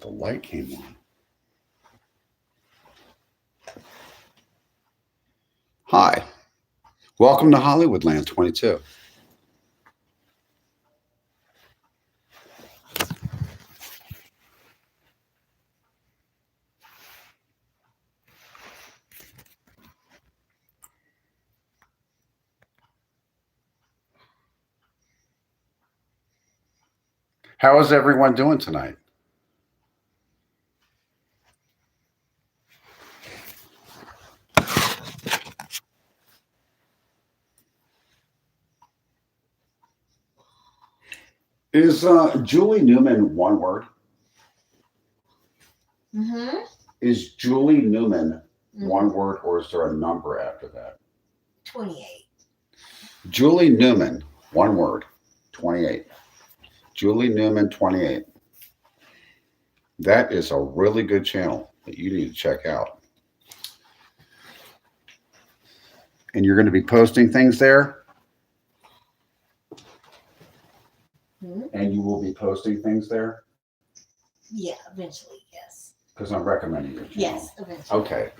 the light came on. Hi, welcome to Hollywoodland22. How is everyone doing tonight? Is Julie Newman one word? Mm-hmm. Is Julie Newman one word, or is there a number after that? 28. Julie Newman, one word, 28. Julie Newman, 28. That is a really good channel that you need to check out. And you're going to be posting things there? And you will be posting things there? Yeah, eventually, yes. Because I'm recommending your channel. Yes, eventually. Okay.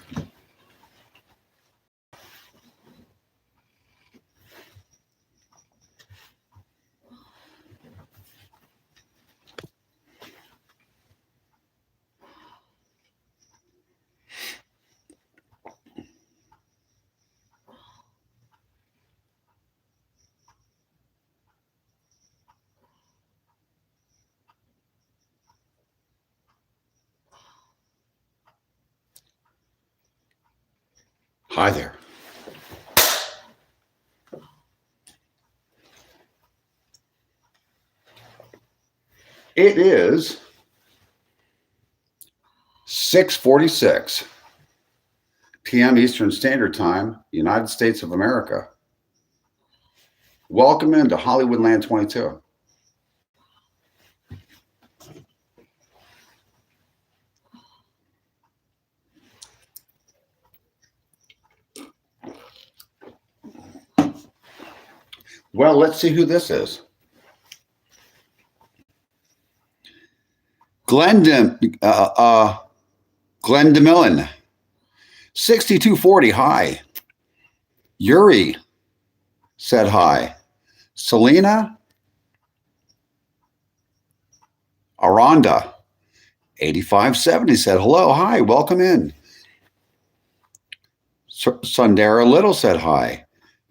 Hi there. It is 6:46 p.m. Eastern Standard Time, United States of America. Welcome into Hollywoodland22. Well, let's see who this is. Glendemillan, 6240, hi. Yuri said hi. Selena Aranda, 8570 said hello, hi, welcome in. Sundara Little said hi.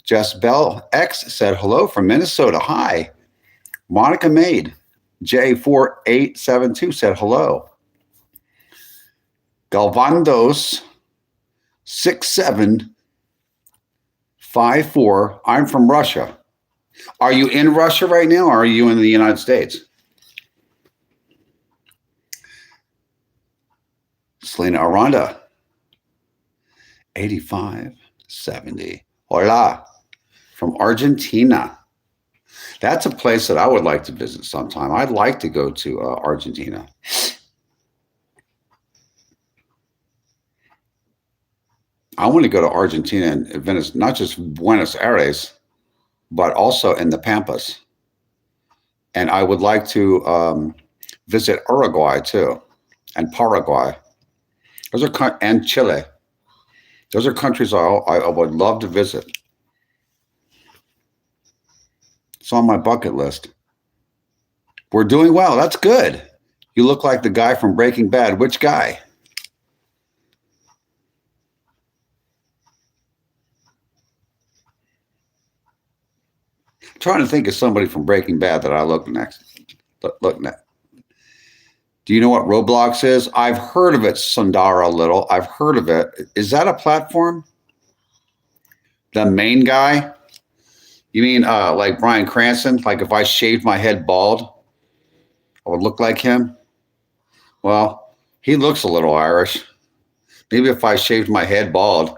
Jess Bell X said hello from Minnesota, hi. Monica Maid, J4872 said hello. Galvandos 6754. I'm from Russia. Are you in Russia right now, or are you in the United States? Selena Aranda 8570. Hola, from Argentina. That's a place that I would like to visit sometime. I'd like to go to Argentina. I want to go to Argentina and Venice, not just Buenos Aires, but also in the Pampas. And I would like to visit Uruguay too, and Paraguay. Those are and Chile. Those are countries I would love to visit. It's on my bucket list. We're doing well. That's good. You look like the guy from Breaking Bad. Which guy? I'm trying to think of somebody from Breaking Bad that I look at. Do you know what Roblox is? I've heard of it, Sundara Little. I've heard of it. Is that a platform? The main guy? You mean like Bryan Cranston? Like if I shaved my head bald, I would look like him? Well, he looks a little Irish. Maybe if I shaved my head bald,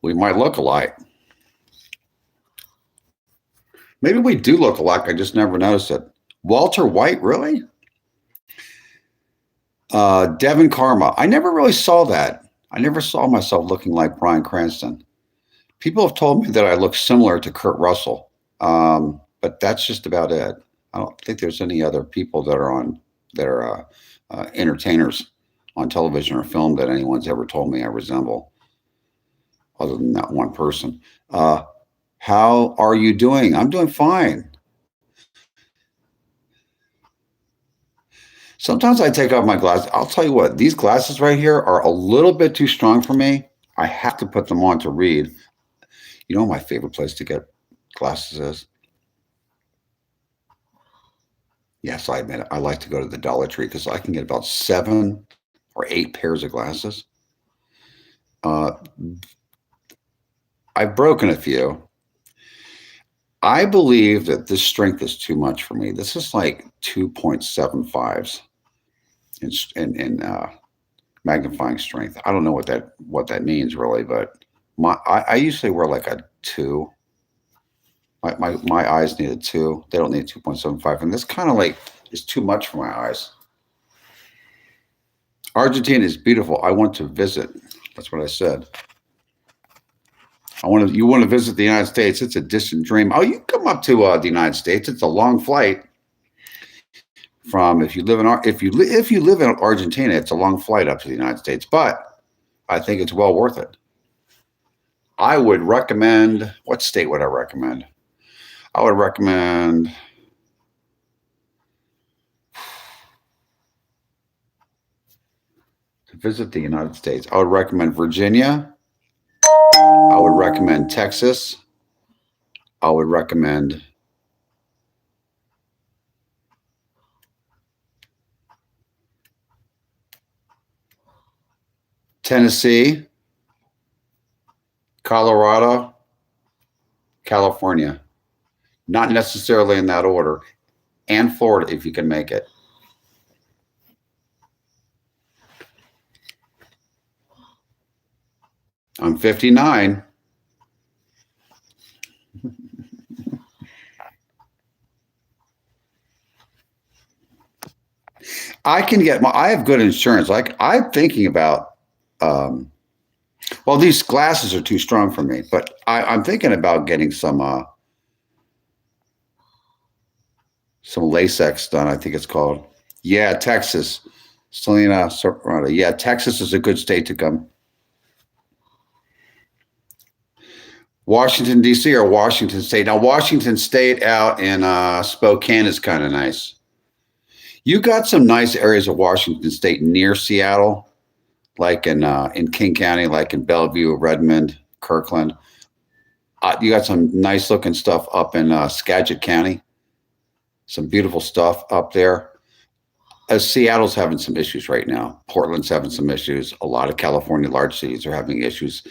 we might look alike. Maybe we do look alike. I just never noticed it. Walter White, really? Devin Karma. I never really saw that. I never saw myself looking like Bryan Cranston. People have told me that I look similar to Kurt Russell, but that's just about it. I don't think there's any other people that are on entertainers on television or film that anyone's ever told me I resemble, other than that one person. How are you doing? I'm doing fine. Sometimes I take off my glasses. I'll tell you what, these glasses right here are a little bit too strong for me. I have to put them on to read. You know, my favorite place to get glasses is? Yes, I admit it. I like to go to the Dollar Tree because I can get about 7 or 8 pairs of glasses. I've broken a few. I believe that this strength is too much for me. This is like 2.75s in magnifying strength. I don't know what that means really, but I usually wear like a 2. My eyes need a 2. They don't need 2.75, and this kind of like is too much for my eyes. Argentina is beautiful. I want to visit. That's what I said. You want to visit the United States? It's a distant dream. Oh, you come up to the United States. It's a long flight. From if you live in Argentina, it's a long flight up to the United States, but I think it's well worth it. I would recommend. What state would I recommend? I would recommend to visit the United States. I would recommend Virginia. I would recommend Texas. I would recommend Tennessee, Colorado, California. Not necessarily in that order, and Florida if you can make it. I'm 59. I have good insurance. Like I'm thinking about, well, these glasses are too strong for me, but I'm thinking about getting some LASIK done. I think it's called. Yeah, Texas. Selena, yeah, Texas is a good state to come. Washington, D.C. or Washington State? Now, Washington State out in Spokane is kind of nice. You got some nice areas of Washington State near Seattle, like in King County, like in Bellevue, Redmond, Kirkland. You got some nice looking stuff up in Skagit County. Some beautiful stuff up there. Seattle's having some issues right now. Portland's having some issues. A lot of California large cities are having issues.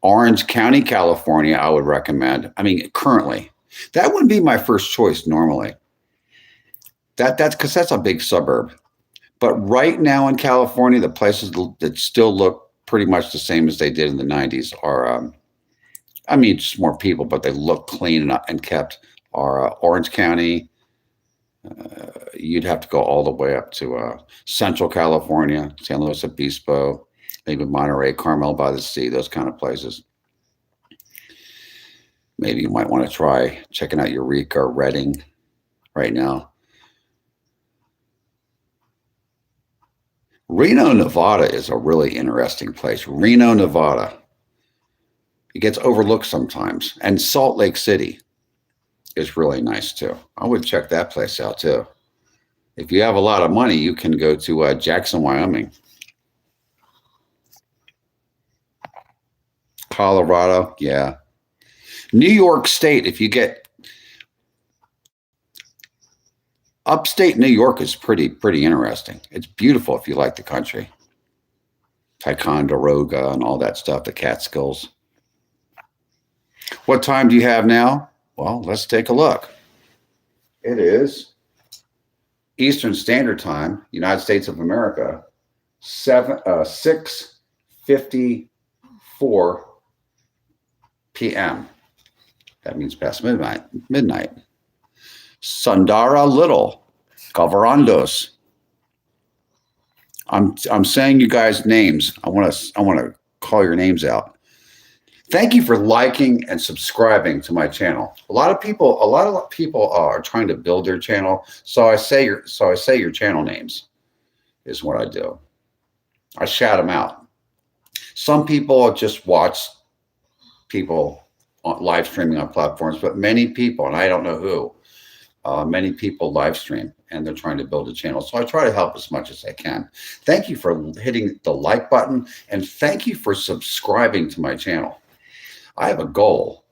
Orange County, California, I would recommend. I mean, currently, that wouldn't be my first choice normally. That's because that's a big suburb. But right now in California, the places that still look pretty much the same as they did in the 90s are, I mean, just more people, but they look clean and kept, are Orange County. You'd have to go all the way up to Central California, San Luis Obispo, maybe Monterey, Carmel by the Sea, those kind of places. Maybe you might want to try checking out Eureka or Redding right now. Reno, Nevada is a really interesting place. Reno, Nevada. It gets overlooked sometimes. And Salt Lake City is really nice too. I would check that place out too. If you have a lot of money, you can go to Jackson, Wyoming. Colorado, yeah. New York State, if you get upstate New York is pretty interesting. It's beautiful if you like the country. Ticonderoga and all that stuff, the Catskills. What time do you have now? Well, let's take a look. It is Eastern Standard Time, United States of America, 6:54 p.m. That means past midnight. Sundara Little, Gavarandos. I'm saying you guys' names. I want to call your names out. Thank you for liking and subscribing to my channel. A lot of people are trying to build their channel. So I say your channel names is what I do. I shout them out. Some people just watch people on live streaming on platforms, but many people, and I don't know who, many people live stream and they're trying to build a channel. So I try to help as much as I can. Thank you for hitting the like button and thank you for subscribing to my channel. I have a goal,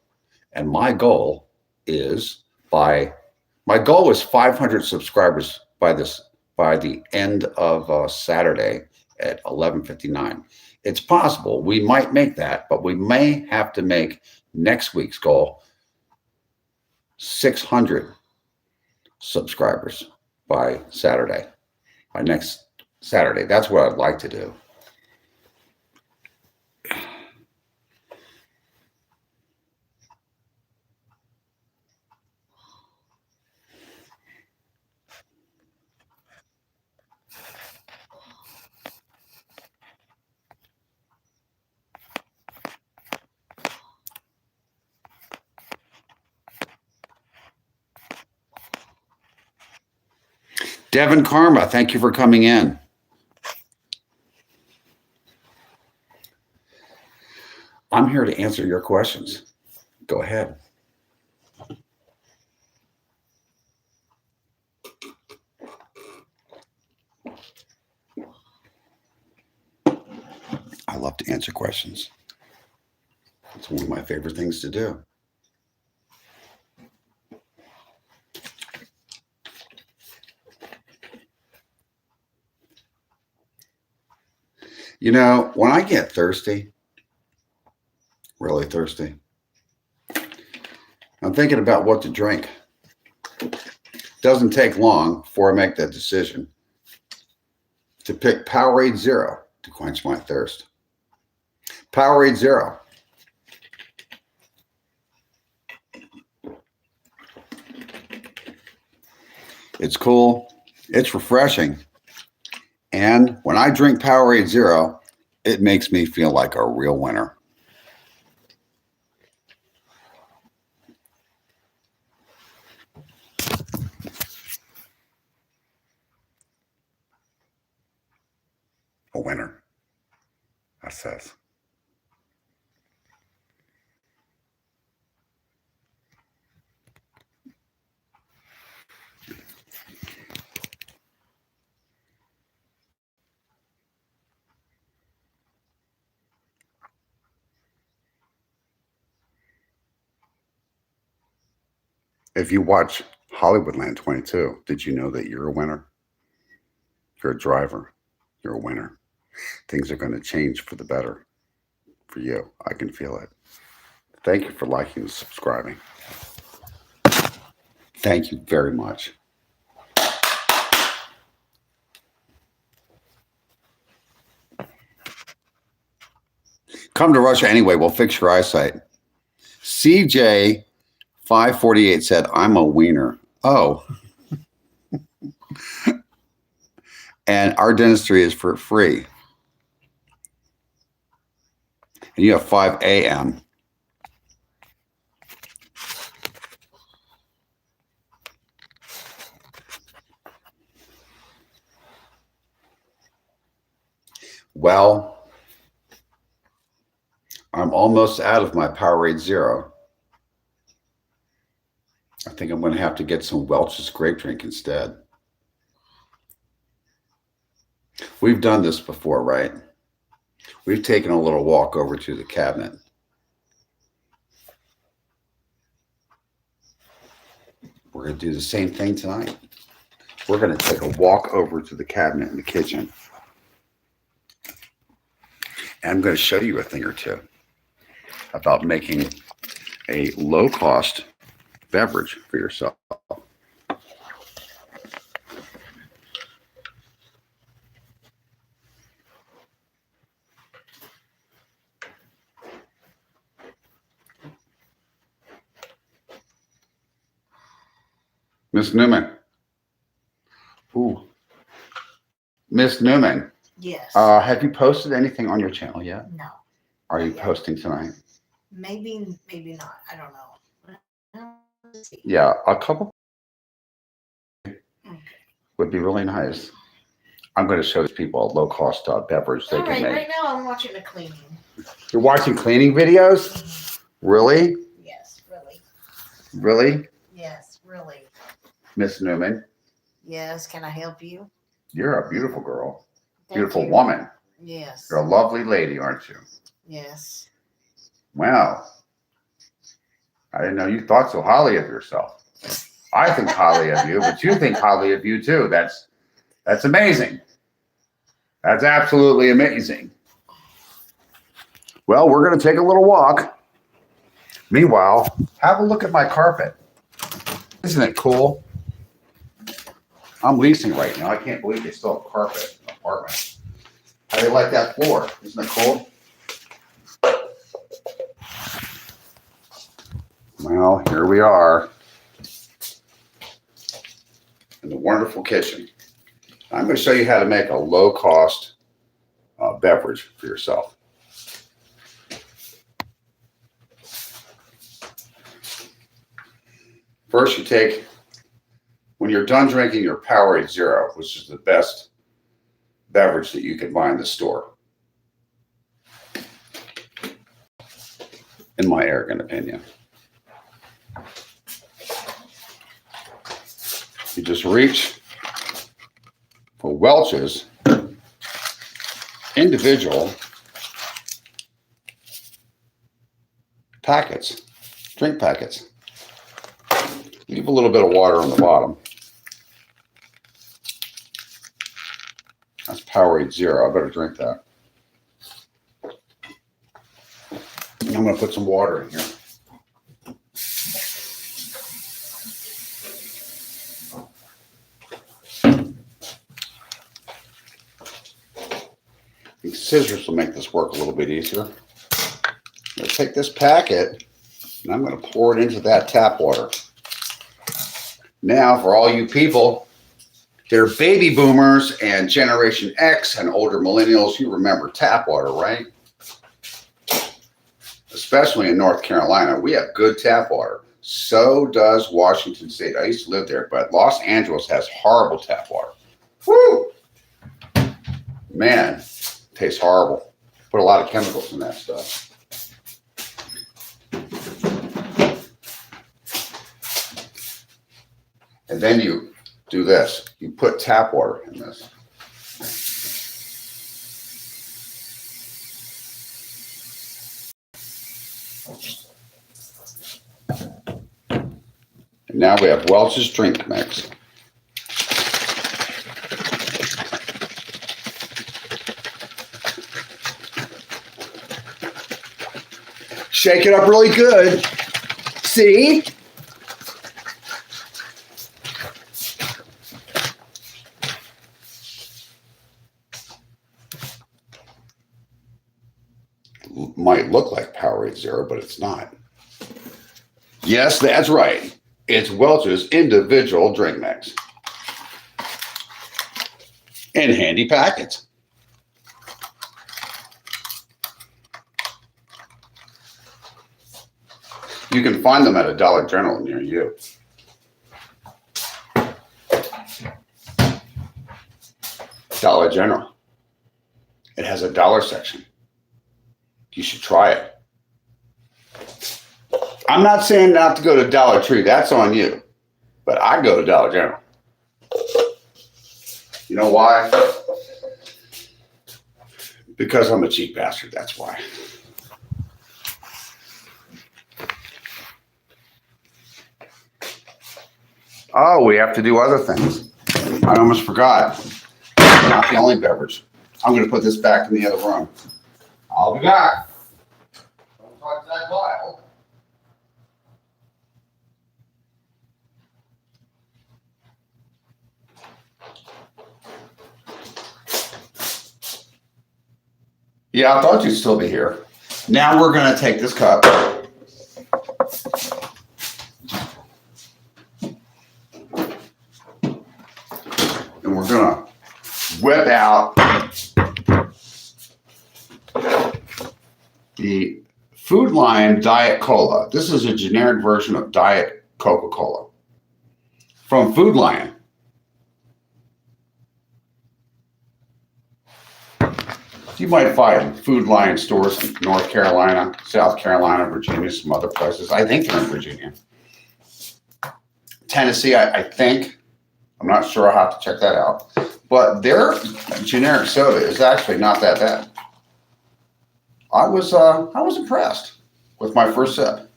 and my goal is 500 subscribers by the end of Saturday at 11:59. It's possible we might make that, but we may have to make next week's goal 600 subscribers by Saturday, by next Saturday. That's what I'd like to do. Devin Karma, thank you for coming in. I'm here to answer your questions. Go ahead. I love to answer questions. It's one of my favorite things to do. You know, when I get thirsty, really thirsty, I'm thinking about what to drink. Doesn't take long before I make that decision to pick Powerade Zero to quench my thirst. Powerade Zero. It's cool. It's refreshing. And when I drink Powerade Zero, it makes me feel like a real winner. A winner, that says. If you watch Hollywoodland22, did you know that you're a winner? You're a driver. You're a winner. Things are going to change for the better for you. I can feel it. Thank you for liking and subscribing. Thank you very much. Come to Russia anyway. We'll fix your eyesight. CJ 548 said, I'm a wiener. Oh. And our dentistry is for free. And you have 5 a.m. Well, I'm almost out of my Powerade Zero. I think I'm going to have to get some Welch's grape drink instead. We've done this before, right? We've taken a little walk over to the cabinet. We're going to do the same thing tonight. We're going to take a walk over to the cabinet in the kitchen. And I'm going to show you a thing or two about making a low-cost beverage for yourself. Miss Newman. Ooh. Miss Newman. Yes. Have you posted anything on your channel yet? No. Are you posting tonight? Maybe, maybe not. I don't know. Let's see. Yeah, a couple Okay. would be really nice. I'm going to show these people a low-cost beverage they All can right, make. right now I'm watching the cleaning. You're watching cleaning videos? Really? Yes, really. Really? Yes, really. Miss Newman, Yes, can I help you? you're a beautiful girl. Thank Beautiful you. woman. Yes. You're a lovely lady, aren't you? Yes. Wow. I didn't know you thought so highly of yourself. I think highly of you, but you think highly of you too. That's amazing. That's absolutely amazing. Well, we're going to take a little walk. Meanwhile, have a look at my carpet. Isn't it cool? I'm leasing right now. I can't believe they still have carpet in an apartment. How do you like that floor? Isn't it cool? Well, here we are in the wonderful kitchen. I'm going to show you how to make a low-cost beverage for yourself. First, you take, when you're done drinking your Powerade Zero, which is the best beverage that you can buy in the store, in my arrogant opinion. You just reach for Welch's individual packets, drink packets. Leave a little bit of water on the bottom. That's Powerade Zero. I better drink that. I'm going to put some water in here. These scissors will make this work a little bit easier. I'm going to take this packet and I'm going to pour it into that tap water. Now, for all you people, they're baby boomers and Generation X and older millennials, you remember tap water, right? Especially in North Carolina, we have good tap water. So does Washington State. I used to live there, but Los Angeles has horrible tap water. Woo! Man, tastes horrible. Put a lot of chemicals in that stuff. And then you do this. You put tap water in this. And now we have Welch's drink mix. Shake it up really good. See? Might look like Powerade Zero, but it's not. Yes, that's right. It's Welch's individual drink mix. In handy packets. You can find them at a Dollar General near you. Dollar General. It has a dollar section. You should try it. I'm not saying not to go to Dollar Tree. That's on you. But I go to Dollar General. You know why? Because I'm a cheap bastard. That's why. Oh, we have to do other things. I almost forgot. Not the only beverage. I'm going to put this back in the other room. I'll be back. Don't touch that vial. Yeah, I thought you'd still be here. Now we're going to take this cup. And we're going to whip out the Food Lion Diet Cola. This is a generic version of Diet Coca-Cola from Food Lion. You might find Food Lion stores in North Carolina, South Carolina, Virginia, some other places. I think they're in Virginia. Tennessee, I think. I'm not sure. I'll have to check that out. But their generic soda is actually not that bad. I was impressed with my first sip.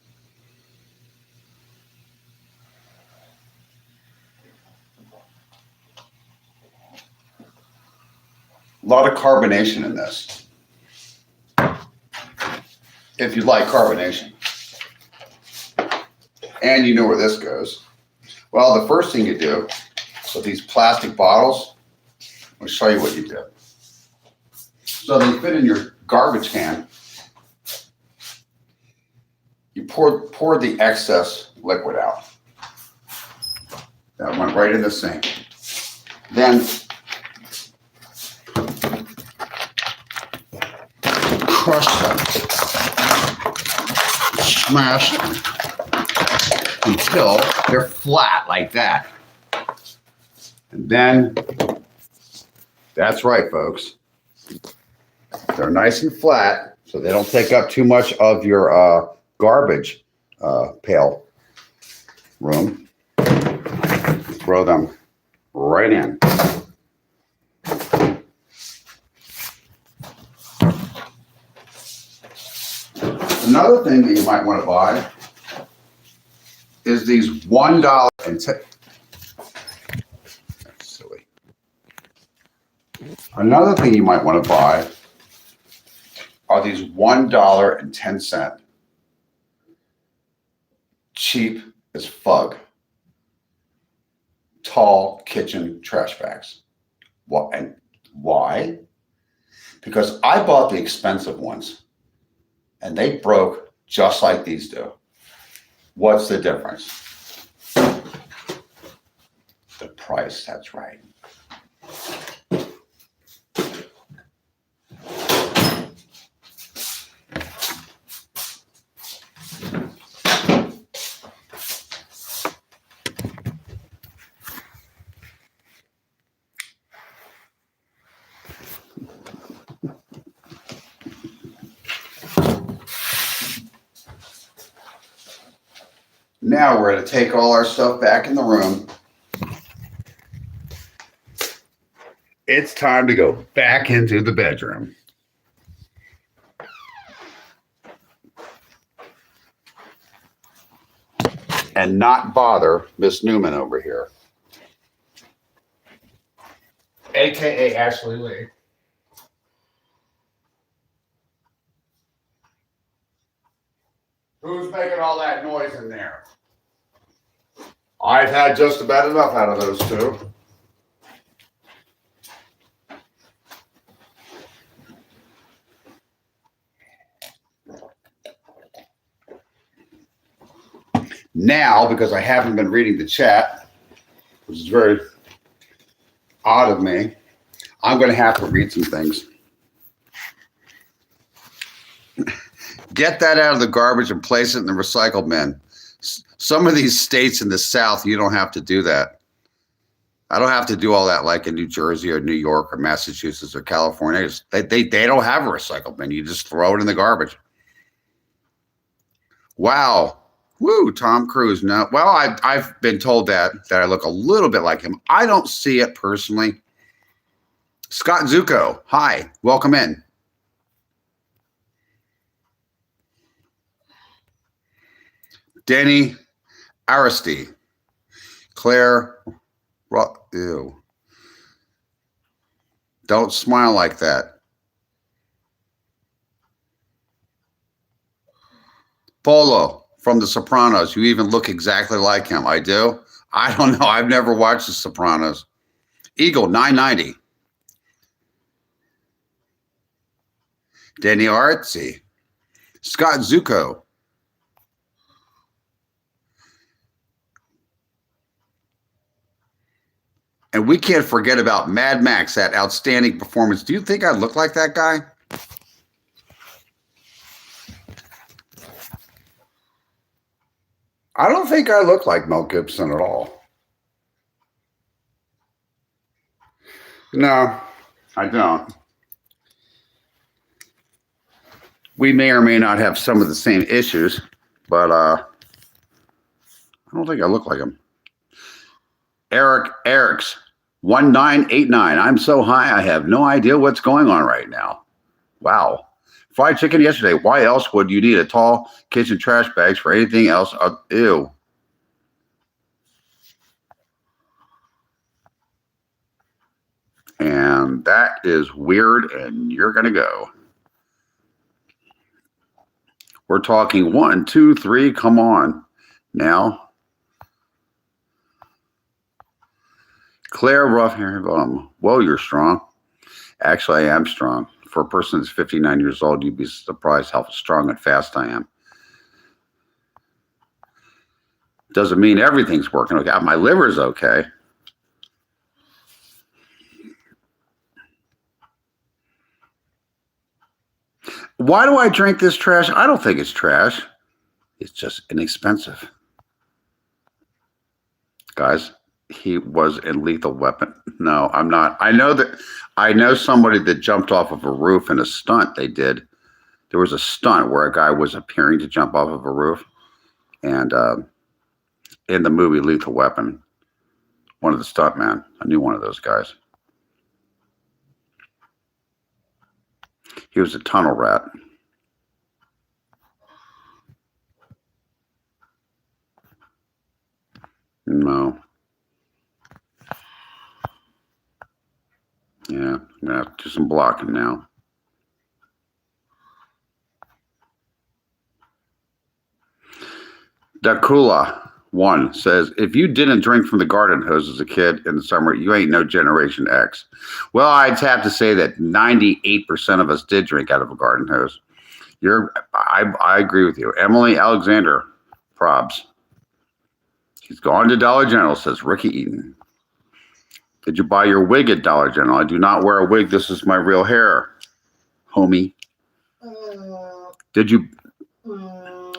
A lot of carbonation in this. If you like carbonation. And you know where this goes. Well, the first thing you do with these plastic bottles, I'll show you what you do. So they fit in your garbage can. You pour the excess liquid out. That went right in the sink. Then crush them, smash them until they're flat like that. And then, that's right, folks. They're nice and flat, so they don't take up too much of your garbage pail room. Throw them right in. Another thing that you might want to buy is these $1 and that's silly. Another thing you might want to buy are these $1.10 cheap as fug tall kitchen trash bags. What and why? Because I bought the expensive ones and they broke just like these do. What's the difference? The price, that's right. Now we're going to take all our stuff back in the room. It's time to go back into the bedroom. And not bother Miss Newman over here. AKA Ashley Lee. Who's making all that noise in there? I've had just about enough out of those two. Now, because I haven't been reading the chat, which is very odd of me, I'm going to have to read some things. Get that out of the garbage and place it in the recycle bin. Some of these states in the South, you don't have to do that. I don't have to do all that like in New Jersey or New York or Massachusetts or California. They don't have a recycle bin. You just throw it in the garbage. Wow. Woo, Tom Cruise. No, well, I've been told that I look a little bit like him. I don't see it personally. Scott Zuko, hi, welcome in. Denny Aristi, Claire, ew. Don't smile like that. Polo from The Sopranos. You even look exactly like him. I do? I don't know. I've never watched The Sopranos. Eagle 990. Denny Artsy. Scott Zuko. And we can't forget about Mad Max, that outstanding performance. Do you think I look like that guy? I don't think I look like Mel Gibson at all. No, I don't. We may or may not have some of the same issues, but I don't think I look like him. Eric's 1989. I'm so high, I have no idea what's going on right now. Wow. Fried chicken yesterday. Why else would you need a tall kitchen trash bags for anything else? Ew. And that is weird, and you're going to go. We're talking 1, 2, 3. Come on. Now. Claire rough hair. Whoa, you're strong. Actually, I am strong. For a person that's 59 years old, you'd be surprised how strong and fast I am. Doesn't mean everything's working okay. My liver's okay. Why do I drink this trash? I don't think it's trash. It's just inexpensive. Guys, he was in Lethal Weapon. No, I'm not. I know somebody that jumped off of a roof in a stunt they did. There was a stunt where a guy was appearing to jump off of a roof. And in the movie Lethal Weapon, one of the stuntmen, I knew one of those guys. He was a tunnel rat. No. Yeah, I'm going to have to do some blocking now. Dakula 1 says, if you didn't drink from the garden hose as a kid in the summer, you ain't no Generation X. Well, I'd have to say that 98% of us did drink out of a garden hose. I agree with you. Emily Alexander, probs. He's gone to Dollar General, says Ricky Eaton. Did you buy your wig at Dollar General? I do not wear a wig. This is my real hair, homie. Did you?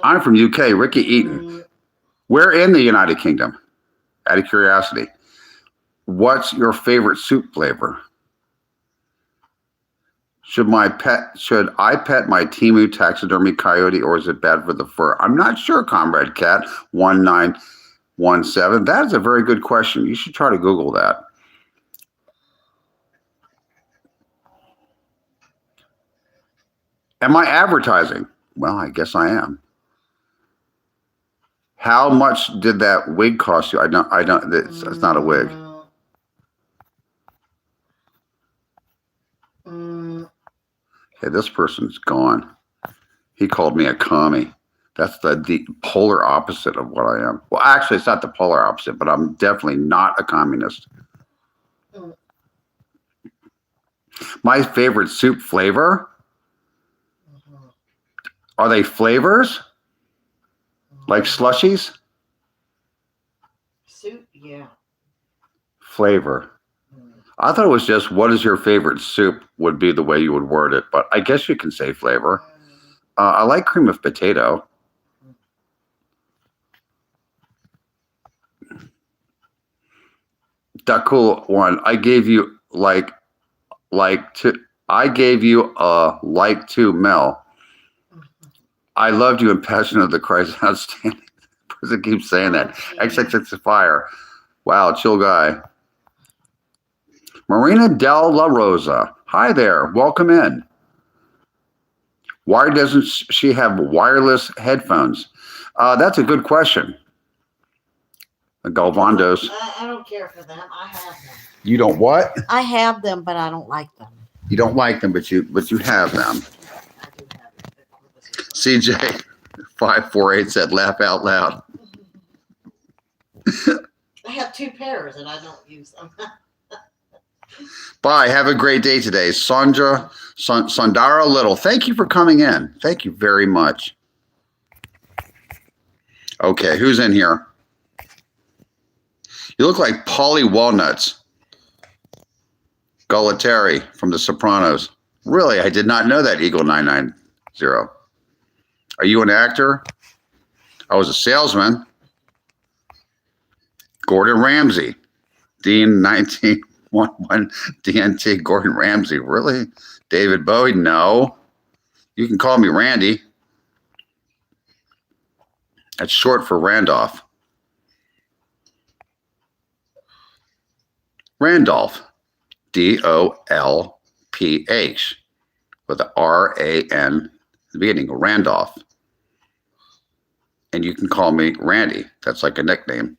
I'm from UK, Ricky Eaton. Where in the United Kingdom? Out of curiosity. What's your favorite soup flavor? Should I pet my Temu taxidermy coyote, or is it bad for the fur? I'm not sure, Comrade Cat 1917. That is a very good question. You should try to Google that. Am I advertising? Well, I guess I am. How much did that wig cost you? I don't, it's not a wig. Okay, this person's gone. He called me a commie. That's the polar opposite of what I am. Well, actually, it's not the polar opposite, but I'm definitely not a communist. My favorite soup flavor? Are they flavors? Like slushies? Soup, yeah. Flavor. I thought it was just what is your favorite soup would be the way you would word it, but I guess you can say flavor. I like cream of potato. That cool one. I gave you Mel. I loved you in Passion of the Christ. Outstanding. The person keeps saying that. XXX Fire. Wow, chill guy. Marina Del La Rosa. Hi there. Welcome in. Why doesn't she have wireless headphones? That's a good question. Galvandos. I don't care for them. I have them. You don't what? I have them, but I don't like them. You don't like them, but you have them. CJ 548 said, laugh out loud. I have 2 pairs and I don't use them. Bye. Have a great day today. Sandra Little, thank you for coming in. Thank you very much. Okay, who's in here? You look like Polly Walnuts. Gualtieri from The Sopranos. Really? I did not know that, Eagle 990. Are you an actor? I was a salesman. Gordon Ramsay. Dean 1911 DNT Gordon Ramsay. Really? David Bowie? No. You can call me Randy. That's short for Randolph. Randolph. DOLPH. With a RAN at the beginning. Randolph. And you can call me Randy. That's like a nickname.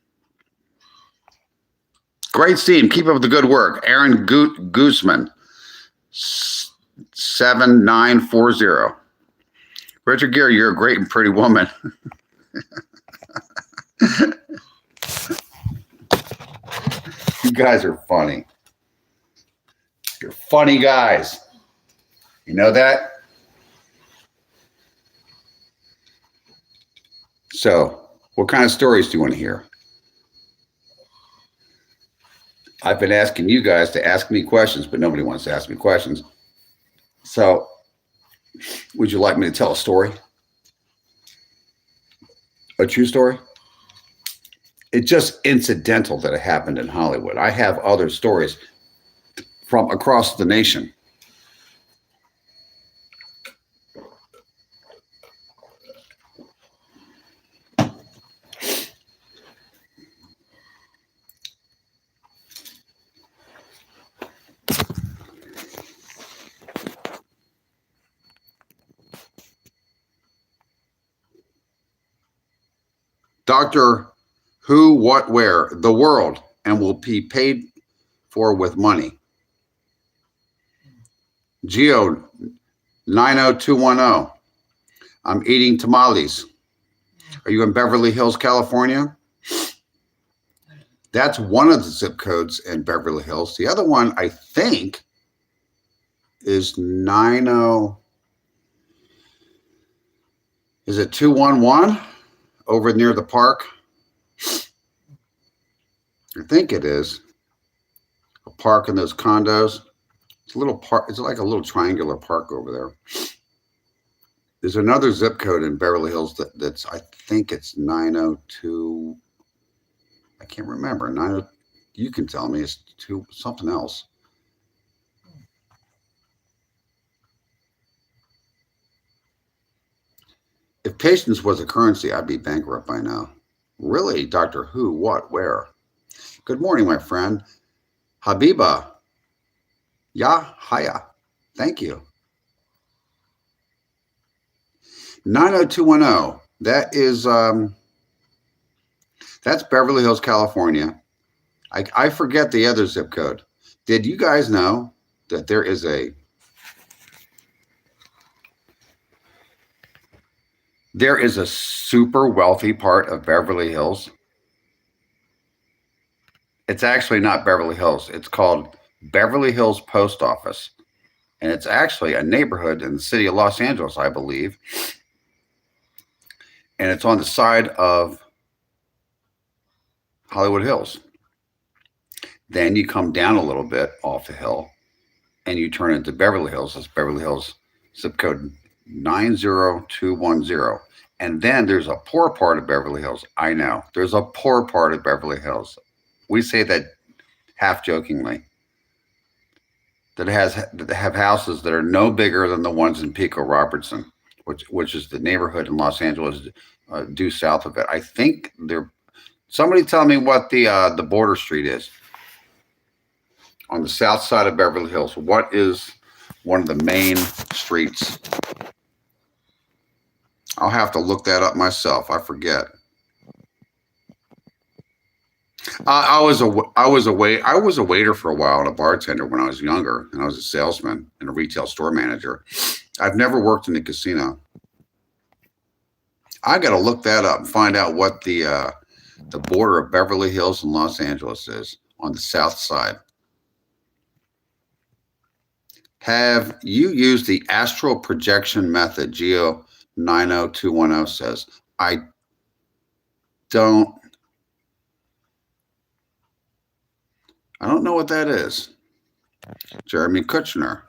Great team. Keep up the good work. Aaron Guzman, 7940. Richard Gere, you're a great and pretty woman. You guys are funny. You're funny guys. You know that? So, what kind of stories do you want to hear? I've been asking you guys to ask me questions, but nobody wants to ask me questions. So, would you like me to tell a story? A true story? It's just incidental that it happened in Hollywood. I have other stories from across the nation. Doctor Who, What, Where, the world, and will be paid for with money. Geo 90210. I'm eating tamales. Are you in Beverly Hills, California? That's one of the zip codes in Beverly Hills. The other one, I think, is 90. Is it 211 over near the park? I think it is. A park in those condos. It's a little park. It's like a little triangular park over there. There's another zip code in Beverly Hills that's, I think it's 902. I can't remember. 90. You can tell me. It's something else. If patience was a currency, I'd be bankrupt by now. Really, Doctor Who, what, where? Good morning, my friend. Habiba. Haya. Thank you. 90210. That is, that's Beverly Hills, California. I forget the other zip code. Did you guys know that there is a super wealthy part of Beverly Hills? It's actually not Beverly Hills. It's called Beverly Hills Post Office. And it's actually a neighborhood in the city of Los Angeles, I believe. And it's on the side of Hollywood Hills. Then you come down a little bit off the hill and you turn into Beverly Hills. That's Beverly Hills zip code 90210. And then there's a poor part of Beverly Hills. I know. There's a poor part of Beverly Hills. We say that half jokingly. That have houses that are no bigger than the ones in Pico Robertson, which is the neighborhood in Los Angeles due south of it. I think somebody tell me what the border street is on the south side of Beverly Hills. What is one of the main streets? I'll have to look that up myself. I forget. I was a waiter for a while and a bartender when I was younger, and I was a salesman and a retail store manager. I've never worked in a casino. I got to look that up and find out what the border of Beverly Hills and Los Angeles is on the south side. Have you used the astral projection method? Geo 90210 says, I don't know what that is. Jeremy Kushner.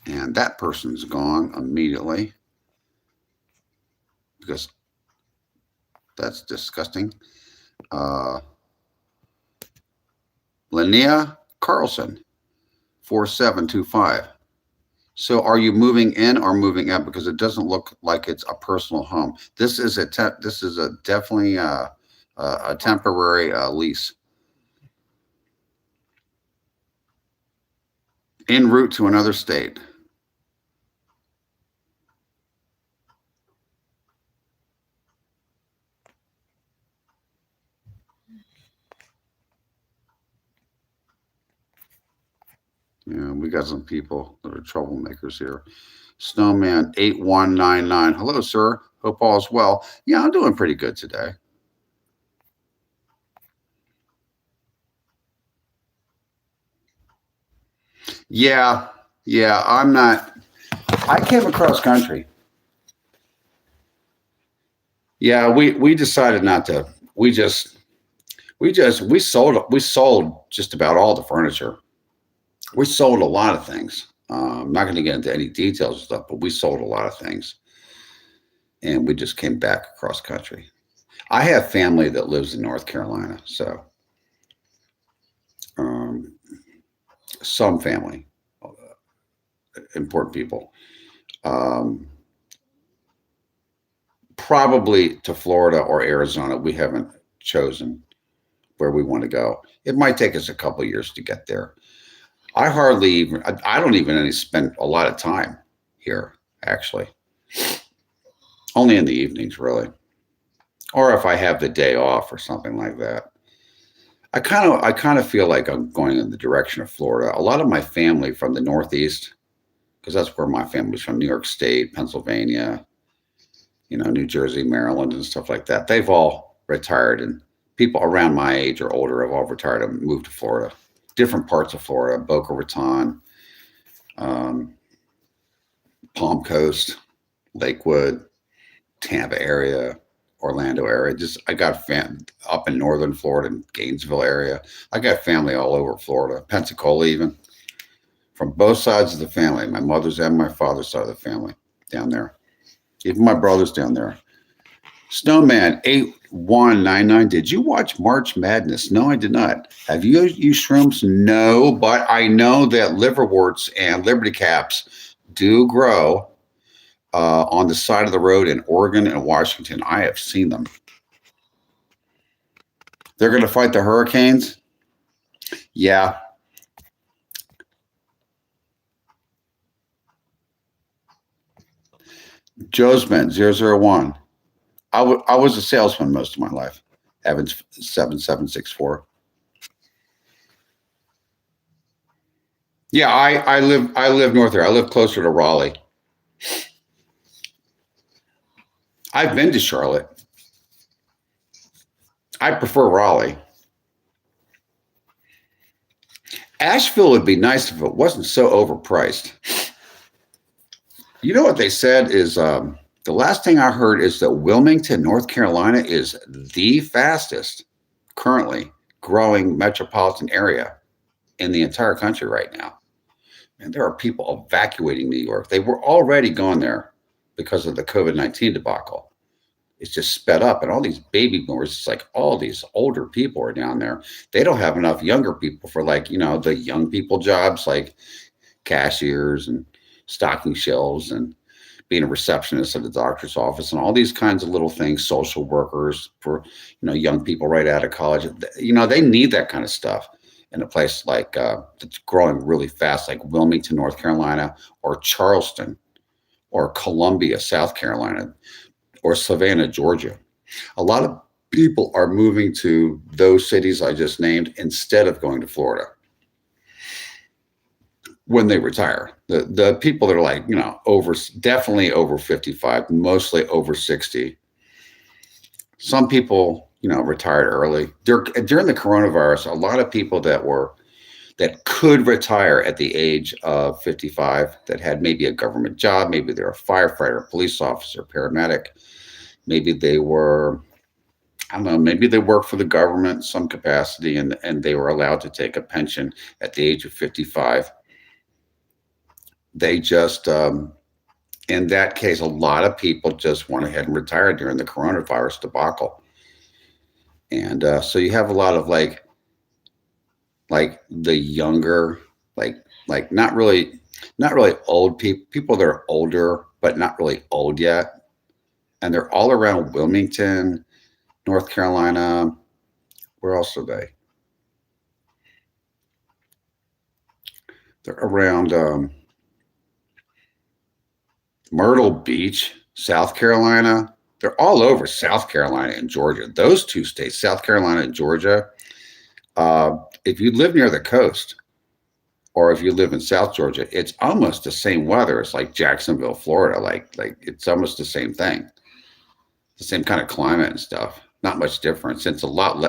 And that person's gone immediately because that's disgusting. Linnea Carlson, 4725. So are you moving in or moving out? Because it doesn't look like it's a personal home. This is definitely a temporary lease. En route to another state. Yeah, we got some people that are troublemakers here. Snowman 8199. Hello, sir. Hope all is well. Yeah, I'm doing pretty good today. Yeah, I'm not. I came across country. Yeah, we decided not to. We sold just about all the furniture. We sold a lot of things. I'm not going to get into any details and stuff, but we sold a lot of things, and we just came back across country. I have family that lives in North Carolina, so um, some family, important people. Um, Probably to Florida or Arizona. We haven't chosen where we want to go. It might take us a couple of years to get there. I don't even spend a lot of time here, actually. Only in the evenings, really. Or if I have the day off or something like that. I kind of feel like I'm going in the direction of Florida. A lot of my family from the Northeast, because that's where my family's from, New York State, Pennsylvania, New Jersey, Maryland, and stuff like that. They've all retired, and people around my age or older have all retired and moved to Florida, different parts of Florida, Boca Raton, um, Palm Coast, Lakewood, Tampa area, Orlando area. I got up in northern Florida, Gainesville area. I got family all over Florida, Pensacola, even from both sides of the family. My mother's and my father's side of the family down there. Even my brother's down there. Snowman 8199. Did you watch March Madness? No, I did not. Have you used shrooms? No, but I know that liverworts and liberty caps do grow on the side of the road in Oregon and Washington. I have seen them. They're going to fight the hurricanes? Yeah. Joe'sman 001. I was a salesman most of my life. Evans 7764. Yeah, I live north here. I live closer to Raleigh. I've been to Charlotte. I prefer Raleigh. Asheville would be nice if it wasn't so overpriced. You know what they said is the last thing I heard is that Wilmington, North Carolina is the fastest currently growing metropolitan area in the entire country right now. And there are people evacuating New York. They were already going there because of the COVID-19 debacle. It's just sped up, and all these baby boomers, it's like all these older people are down there. They don't have enough younger people for the young people jobs like cashiers and stocking shelves and being a receptionist at the doctor's office and all these kinds of little things, social workers for, young people right out of college. They need that kind of stuff in a place like that's growing really fast, like Wilmington, North Carolina, or Charleston, or Columbia, South Carolina, or Savannah, Georgia. A lot of people are moving to those cities I just named instead of going to Florida when they retire. The people that are like, definitely over 55, mostly over 60. Some people, retired early. During the coronavirus, a lot of people that could retire at the age of 55, that had maybe a government job, maybe they're a firefighter, police officer, paramedic, maybe they were, I don't know, maybe they worked for the government in some capacity and they were allowed to take a pension at the age of 55. They just, in that case, a lot of people just went ahead and retired during the coronavirus debacle. And so you have a lot of like the younger, like not really old people that are older, but not really old yet. And they're all around Wilmington, North Carolina. Where else are they? They're around Myrtle Beach, South Carolina. They're all over South Carolina and Georgia. Those two states, South Carolina and Georgia. If you live near the coast, or if you live in South Georgia, it's almost the same weather. It's like Jacksonville, Florida. Like it's almost the same thing, the same kind of climate and stuff. Not much difference. It's a lot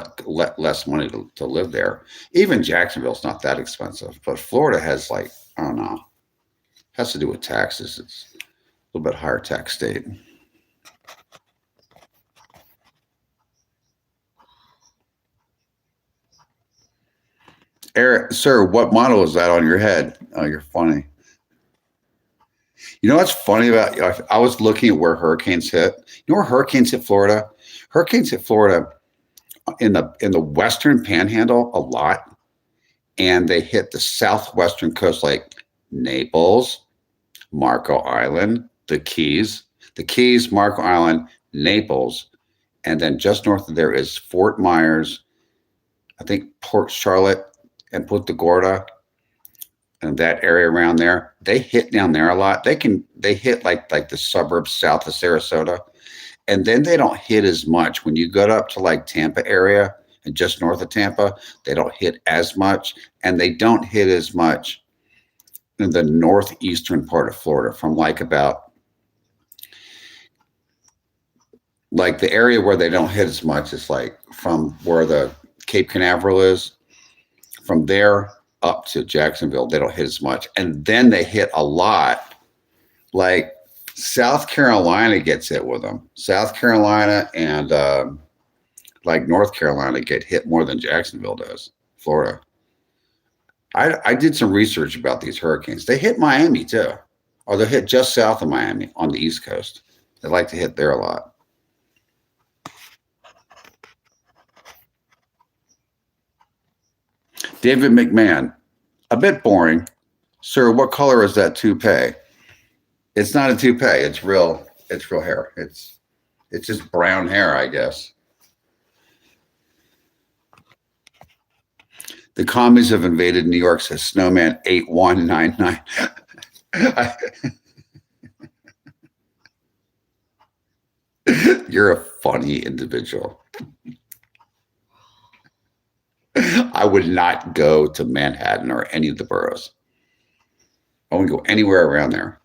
less money to live there. Even Jacksonville's not that expensive, but Florida has like, I don't know, has to do with taxes. It's a little bit higher tax state. Eric, sir, what model is that on your head? Oh, you're funny. You know what's funny about? I was looking at where hurricanes hit. You know where hurricanes hit Florida? Hurricanes hit Florida in the western panhandle a lot, and they hit the southwestern coast, like Naples, Marco Island, the Keys, Marco Island, Naples, and then just north of there is Fort Myers, I think Port Charlotte and Punta Gorda, and that area around there. They hit down there a lot. They hit like the suburbs south of Sarasota, and then they don't hit as much when you go up to like Tampa area and just north of Tampa. They don't hit as much, and they don't hit as much in the northeastern part of Florida, from like about like the area where they don't hit as much is like from where the Cape Canaveral is, from there up to Jacksonville. They don't hit as much, and then they hit a lot. Like South Carolina gets hit with them. South Carolina and like North Carolina get hit more than Jacksonville does. Florida. I did some research about these hurricanes. They hit Miami too, or they hit just south of Miami on the East Coast. They like to hit there a lot. David McMahon, a bit boring. Sir, what color is that toupee? It's not a toupee. It's real hair. It's just brown hair, I guess. The commies have invaded New York, says Snowman 8199. You're a funny individual. I would not go to Manhattan or any of the boroughs. I wouldn't go anywhere around there.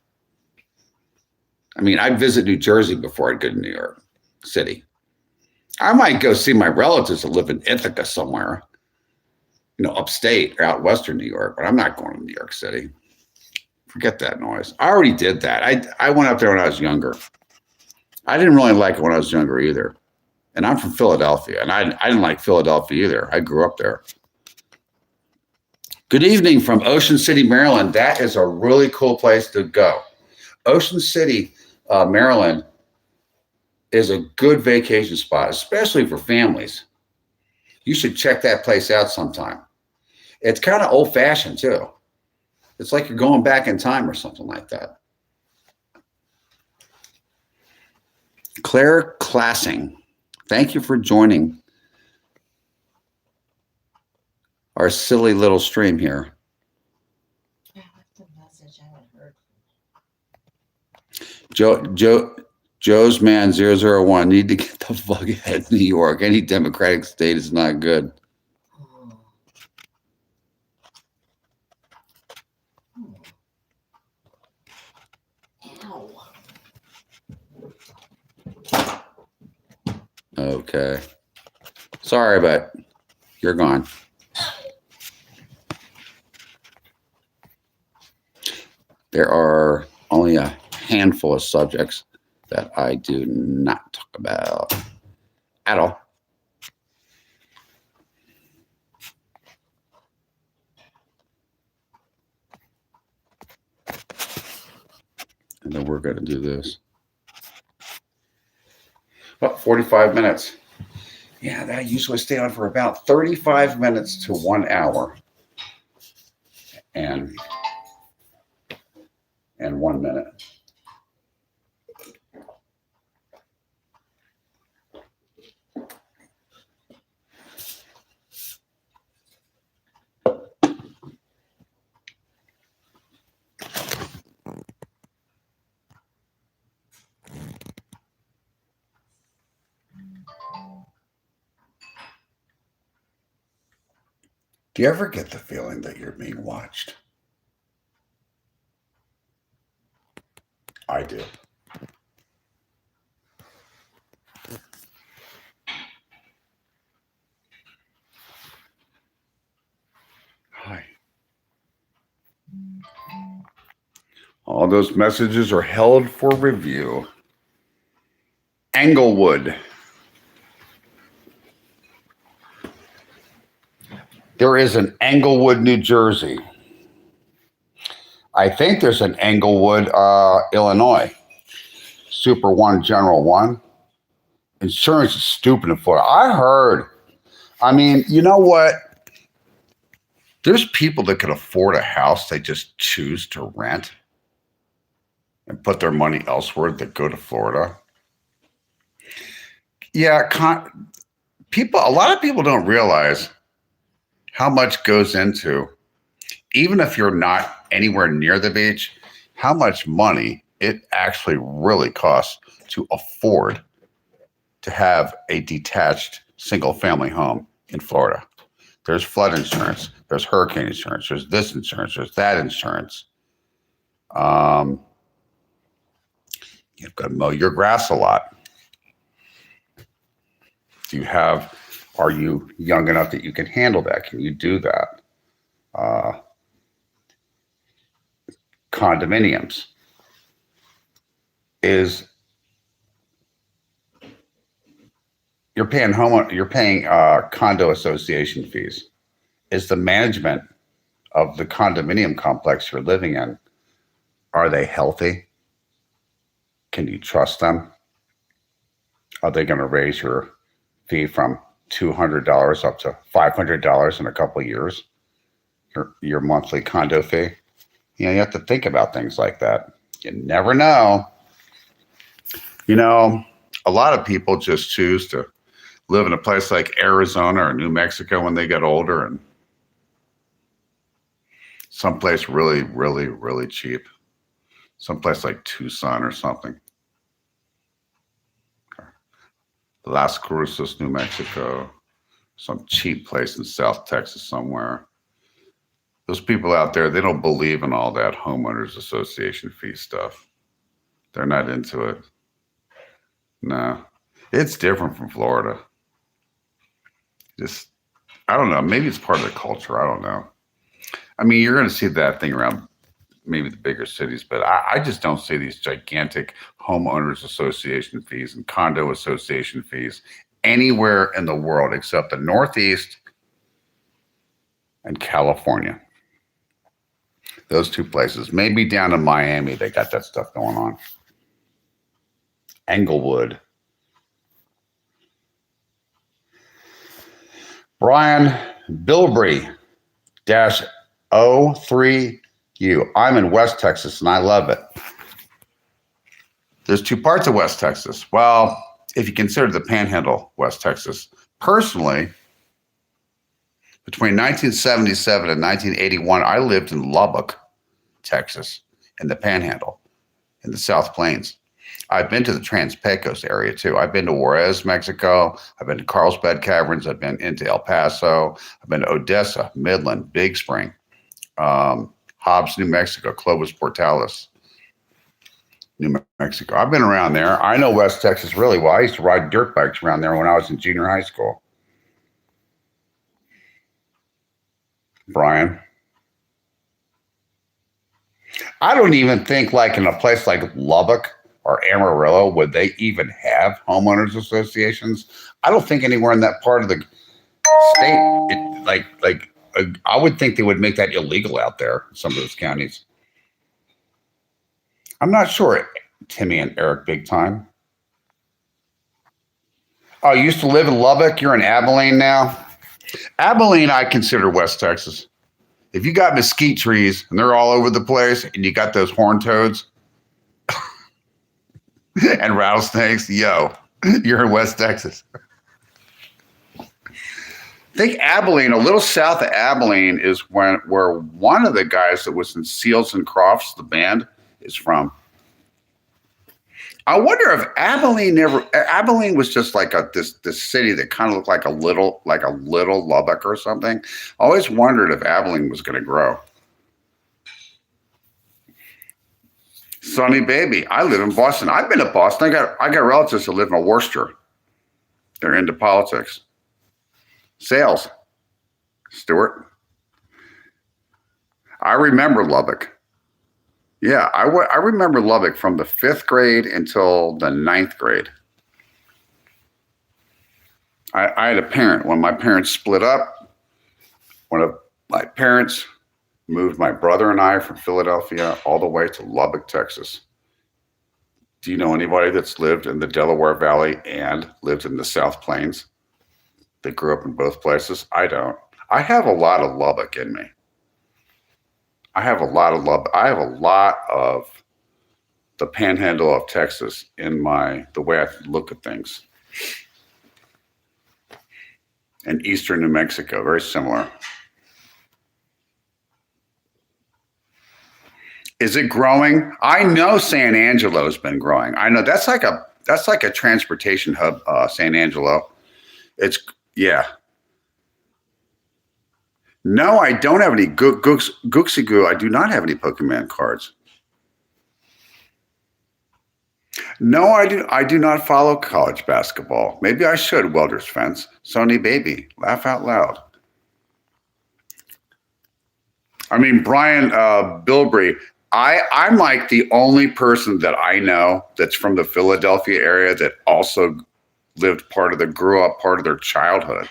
I mean, I'd visit New Jersey before I'd go to New York City. I might go see my relatives that live in Ithaca somewhere, upstate or out western New York, but I'm not going to New York City. Forget that noise. I already did that. I went up there when I was younger. I didn't really like it when I was younger either. And I'm from Philadelphia, and I didn't like Philadelphia either. I grew up there. Good evening from Ocean City, Maryland. That is a really cool place to go. Ocean City, Maryland is a good vacation spot, especially for families. You should check that place out sometime. It's kind of old-fashioned, too. It's like you're going back in time or something like that. Claire Classing, thank you for joining our silly little stream here. I left a message. I haven't heard. Joe's man 001 need to get the fuck out of New York. Any Democratic state is not good. Okay. Sorry, but you're gone. There are only a handful of subjects that I do not talk about at all. And then we're going to do this. About 45 minutes. Yeah, that usually stay on for about 35 minutes to 1 hour and 1 minute. Do you ever get the feeling that you're being watched? I do. Hi. All those messages are held for review. Englewood. There is an Englewood, New Jersey. I think there's an Englewood, Illinois. Super One, General One. Insurance is stupid in Florida. I heard. I mean, you know what? There's people that can afford a house they just choose to rent and put their money elsewhere that go to Florida. Yeah, a lot of people don't realize how much goes into, even if you're not anywhere near the beach, how much money it actually really costs to afford to have a detached single family home in Florida. There's flood insurance, there's hurricane insurance, there's this insurance, there's that insurance. You've got to mow your grass a lot. Are you young enough that you can handle that? Can you do that? Condominiums you're paying condo association fees. Is the management of the condominium complex you're living in, are they healthy? Can you trust them? Are they going to raise your fee from $200 up to $500 in a couple of years? Your monthly condo fee? You have to think about things like that. You never know. A lot of people just choose to live in a place like Arizona or New Mexico when they get older, and someplace really, really, really cheap. Someplace like Tucson or something. Las Cruces, New Mexico. Some cheap place in South Texas somewhere. Those people out there, they don't believe in all that homeowners association fee stuff. They're not into it. No. It's different from Florida. I don't know. Maybe it's part of the culture. I don't know. I mean, you're going to see that thing around maybe the bigger cities, but I just don't see these gigantic homeowners association fees and condo association fees anywhere in the world except the Northeast and California. Those two places. Maybe down in Miami, they got that stuff going on. Englewood. Brian Bilbrey -03U. I'm in West Texas and I love it. There's two parts of West Texas. Well, if you consider the Panhandle, West Texas, personally, between 1977 and 1981, I lived in Lubbock, Texas, in the Panhandle, in the South Plains. I've been to the Trans-Pecos area too. I've been to Juarez, Mexico. I've been to Carlsbad Caverns. I've been into El Paso. I've been to Odessa, Midland, Big Spring, Hobbs, New Mexico, Clovis Portales, New Mexico. I've been around there. I know West Texas really well. I used to ride dirt bikes around there when I was in junior high school. Brian. I don't even think like in a place like Lubbock or Amarillo, would they even have homeowners associations? I don't think anywhere in that part of the state, I would think they would make that illegal out there in some of those counties. I'm not sure, Timmy and Eric Big Time. Oh, you used to live in Lubbock. You're in Abilene now. Abilene, I consider West Texas. If you got mesquite trees and they're all over the place, and you got those horned toads and rattlesnakes, yo, you're in West Texas. I think Abilene, a little south of Abilene, is where one of the guys that was in Seals and Crofts, the band, is from. I wonder if Abilene was just like this city that kind of looked like a little Lubbock or something. I always wondered if Abilene was going to grow. Sonny Baby, I live in Boston. I've been to Boston. I got relatives that live in Worcester. They're into politics. Sales. Stuart. I remember Lubbock. Yeah, I remember Lubbock from the 5th grade until the 9th grade. I had a parent. When my parents split up, one of my parents moved my brother and I from Philadelphia all the way to Lubbock, Texas. Do you know anybody that's lived in the Delaware Valley and lived in the South Plains? They grew up in both places. I don't. I have a lot of Lubbock in me. I have a lot of the panhandle of Texas in the way I look at things. And eastern New Mexico, very similar. Is it growing? I know San Angelo's been growing. I know that's like a transportation hub, San Angelo. Yeah. No, I don't have any Gooksy Goo. I do not have any Pokemon cards. No, I do not follow college basketball. Maybe I should. Welder's Fence. Sony Baby. Laugh out loud. I mean, Brian Bilbrey. I'm like the only person that I know that's from the Philadelphia area that also grew up part of their childhood.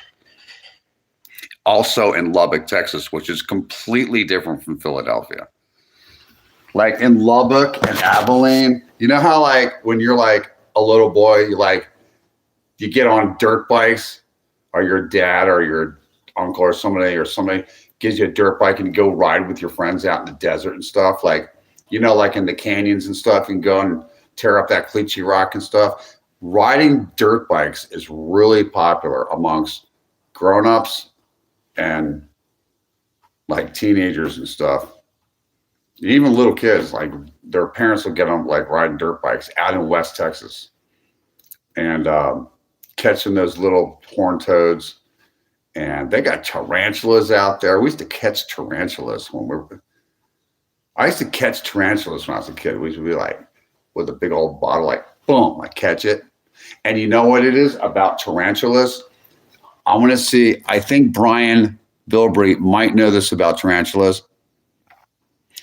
Also in Lubbock, Texas, which is completely different from Philadelphia. Like in Lubbock and Abilene, you know how like when you're like a little boy, you get on dirt bikes, or your dad or your uncle or somebody gives you a dirt bike and you go ride with your friends out in the desert and stuff. Like, you know, like in the canyons and stuff, you can go and tear up that Cleachy Rock and stuff. Riding dirt bikes is really popular amongst grown-ups and like teenagers and stuff. Even little kids, like their parents will get them like riding dirt bikes out in West Texas and catching those little horned toads. And they got tarantulas out there. We used to catch tarantulas I used to catch tarantulas when I was a kid. We used to be like with a big old bottle, like boom, I catch it. And you know what it is about tarantulas? I want to see, I think Brian Bilbrey might know this about tarantulas.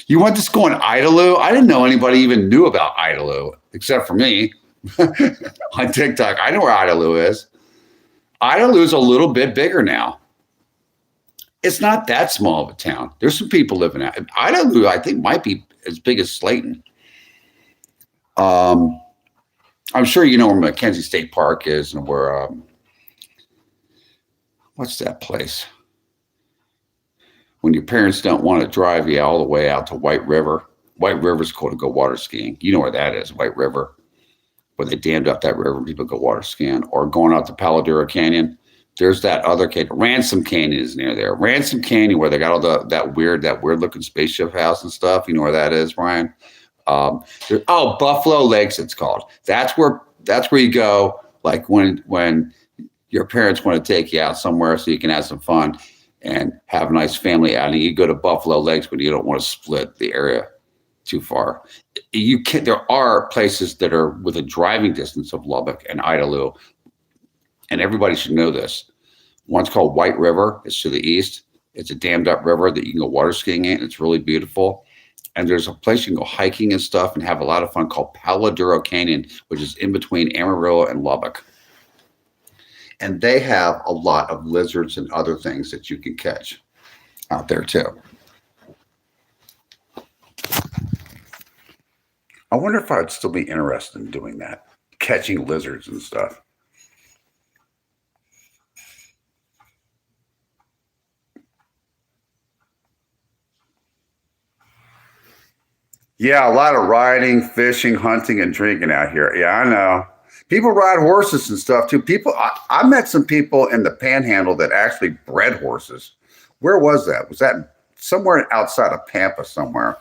You went to school in Idalou? I didn't know anybody even knew about Idalou, except for me on TikTok. I know where Idalou is. Idalou is a little bit bigger now. It's not that small of a town. There's some people living out. Idalou, I think, might be as big as Slayton. I'm sure you know where Mackenzie State Park is and where, what's that place? When your parents don't want to drive you all the way out to White River. White River's cool to go water skiing. You know where that is, White River, where they dammed up that river and people go water skiing. Or going out to Palo Duro Canyon. There's that other canyon. Ransom Canyon is near there. Ransom Canyon, where they got all that weird looking spaceship house and stuff. You know where that is, Brian? Buffalo Lakes, it's called. That's where you go. Like when your parents want to take you out somewhere so you can have some fun and have a nice family outing. You go to Buffalo Lakes, but you don't want to split the area too far. There are places that are within driving distance of Lubbock and Idalou, and everybody should know this. One's called White River. It's to the east. It's a dammed up river that you can go water skiing in. It's really beautiful. And there's a place you can go hiking and stuff and have a lot of fun called Palo Duro Canyon, which is in between Amarillo and Lubbock. And they have a lot of lizards and other things that you can catch out there too. I wonder if I'd still be interested in doing that, catching lizards and stuff. Yeah, a lot of riding, fishing, hunting, and drinking out here. Yeah, I know. People ride horses and stuff too. I met some people in the Panhandle that actually bred horses. Where was that? Was that somewhere outside of Pampa somewhere?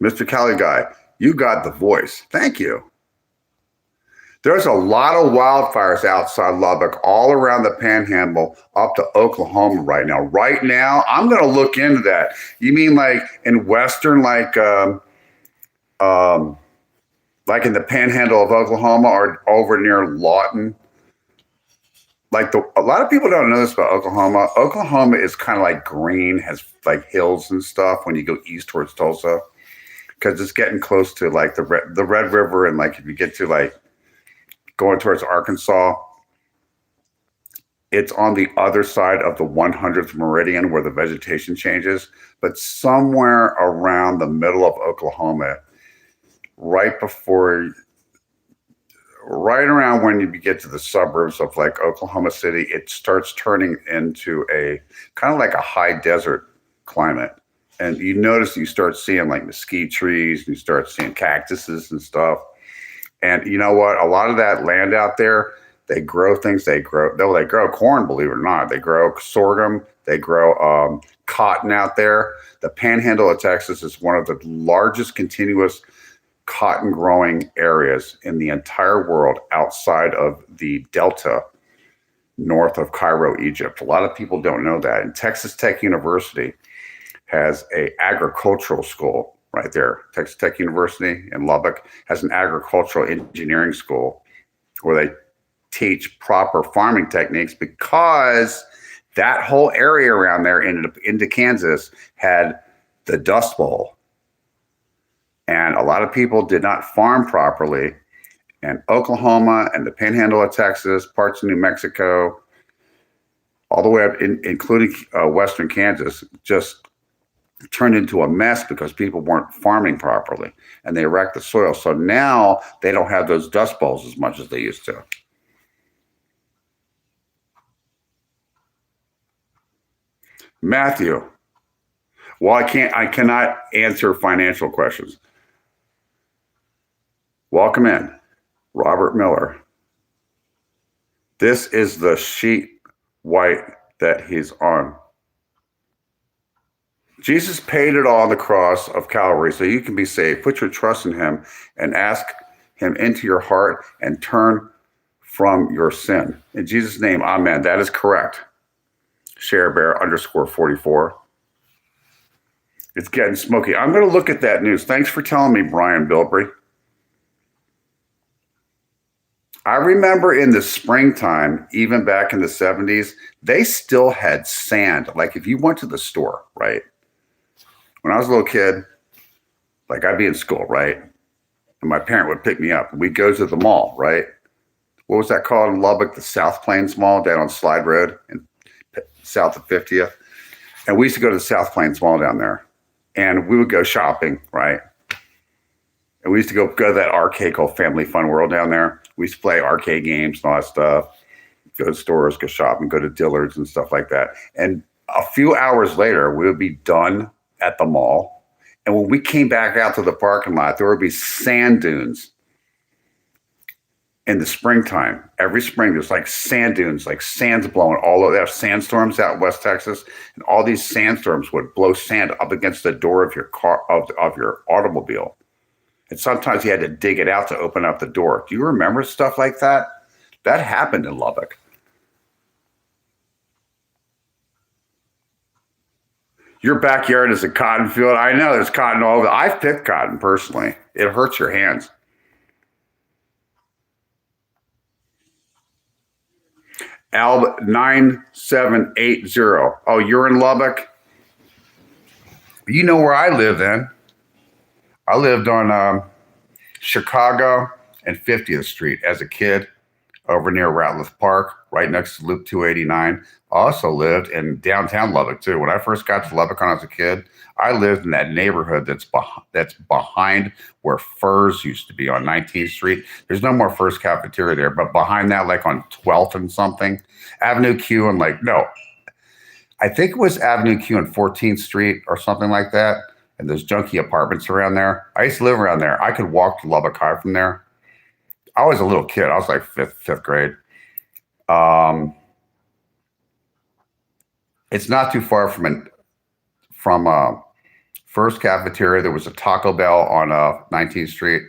Mr. Cali Guy, you got the voice. Thank you. There's a lot of wildfires outside Lubbock, all around the Panhandle, up to Oklahoma right now. Right now, I'm going to look into that. You mean like in western, like in the Panhandle of Oklahoma, or over near Lawton? A lot of people don't know this about Oklahoma. Oklahoma is kind of like green, has like hills and stuff when you go east towards Tulsa, because it's getting close to like the Red River, and like if you get to like going towards Arkansas, it's on the other side of the 100th meridian where the vegetation changes. But somewhere around the middle of Oklahoma, right around when you get to the suburbs of like Oklahoma City, it starts turning into a kind of like a high desert climate. And you notice you start seeing like mesquite trees, and you start seeing cactuses and stuff. And you know what? A lot of that land out there, they grow things. They grow corn, believe it or not. They grow sorghum. They grow cotton out there. The Panhandle of Texas is one of the largest continuous cotton growing areas in the entire world outside of the Delta north of Cairo, Egypt. A lot of people don't know that. And Texas Tech University has an agricultural school right there. Texas Tech University in Lubbock has an agricultural engineering school where they teach proper farming techniques, because that whole area around there into Kansas had the Dust Bowl. And a lot of people did not farm properly. And Oklahoma and the Panhandle of Texas, parts of New Mexico, all the way up, including western Kansas, just turned into a mess because people weren't farming properly, and they wrecked the soil. So now they don't have those dust bowls as much as they used to. Matthew, well, I cannot answer financial questions. Welcome in, Robert Miller. This is the sheet white that he's on. Jesus paid it all on the cross of Calvary so you can be saved. Put your trust in him and ask him into your heart and turn from your sin. In Jesus' name, amen. That is correct. ShareBear_44. It's getting smoky. I'm going to look at that news. Thanks for telling me, Brian Bilbrey. I remember in the springtime, even back in the 70s, they still had sand. Like if you went to the store, right? When I was a little kid, like I'd be in school, right? And my parent would pick me up. We'd go to the mall, right? What was that called in Lubbock? The South Plains Mall down on Slide Road in south of 50th. And we used to go to the South Plains Mall down there. And we would go shopping, right? And we used to go to that arcade called Family Fun World down there. We used to play arcade games and all that stuff. Go to stores, go shopping, go to Dillard's and stuff like that. And a few hours later, we would be done at the mall. And when we came back out to the parking lot, there would be sand dunes in the springtime. Every spring, there's like sand dunes, like sand's blowing all over. They have sandstorms out in West Texas, and all these sandstorms would blow sand up against the door of your car, of your automobile. And sometimes you had to dig it out to open up the door. Do you remember stuff like that? That happened in Lubbock. Your backyard is a cotton field. I know there's cotton all over. I've picked cotton personally. It hurts your hands. Alb 9780. Oh, you're in Lubbock? You know where I live then. I lived on Chicago and 50th Street as a kid over near Ratliff Park, right next to Loop 289. I also lived in downtown Lubbock, too. When I first got to Lubbock when I was a kid, I lived in that neighborhood that's behind where Furs used to be on 19th Street. There's no more Furs cafeteria there, but behind that, like on 12th and something, Avenue Q and I think it was Avenue Q and 14th Street or something like that. And there's junky apartments around there. I used to live around there. I could walk to Lubbock High from there. I was a little kid. I was like fifth grade. It's not too far from First Cafeteria. There was a Taco Bell on 19th Street.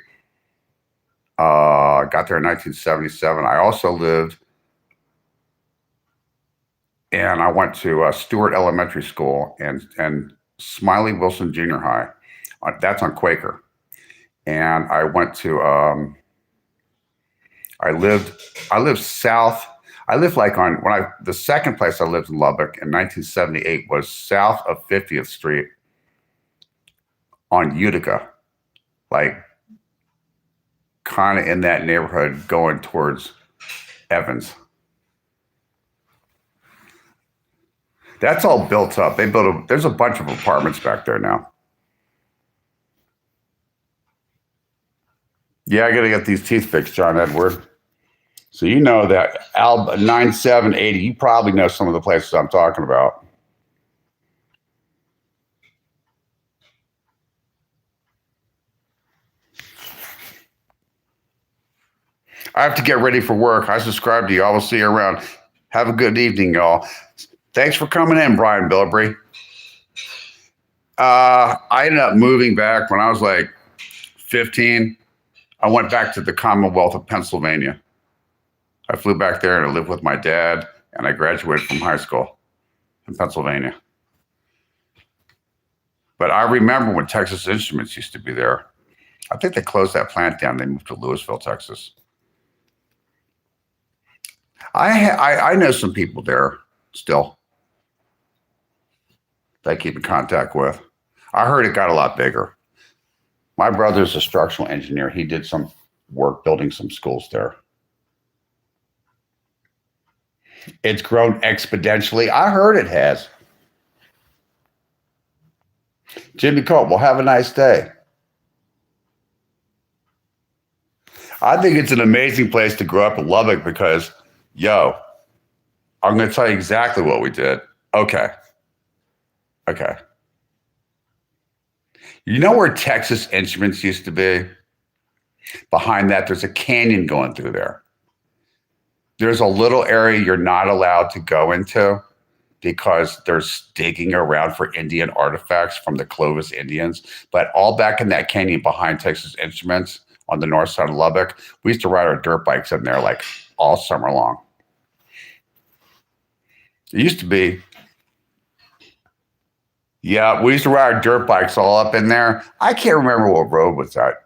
Got there in 1977. I also lived, and I went to Stewart Elementary School and Smiley Wilson Junior High. That's on Quaker. And I went to, I lived south. I lived like the second place I lived in Lubbock in 1978 was south of 50th Street on Utica, like kind of in that neighborhood going towards Evans. That's all built up. There's a bunch of apartments back there now. Yeah, I got to get these teeth fixed, John Edward. So you know that 9780, you probably know some of the places I'm talking about. I have to get ready for work. I subscribe to you. I will see you around. Have a good evening, y'all. Thanks for coming in, Brian Bilberry. I ended up moving back when I was like 15. I went back to the Commonwealth of Pennsylvania. I flew back there and I lived with my dad, and I graduated from high school in Pennsylvania. But I remember when Texas Instruments used to be there. I think they closed that plant down. They moved to Louisville, Texas. I know some people there still that I keep in contact with. I heard it got a lot bigger. My brother's a structural engineer. He did some work building some schools there. It's grown exponentially. I heard it has. Jimmy Colt, well, have a nice day. I think it's an amazing place to grow up in Lubbock because, yo, I'm going to tell you exactly what we did. Okay. You know where Texas Instruments used to be? Behind that, there's a canyon going through there. There's a little area you're not allowed to go into because there's digging around for Indian artifacts from the Clovis Indians. But all back in that canyon behind Texas Instruments on the north side of Lubbock, we used to ride our dirt bikes in there like all summer long. It used to be. Yeah, we used to ride our dirt bikes all up in there. I can't remember what road was that.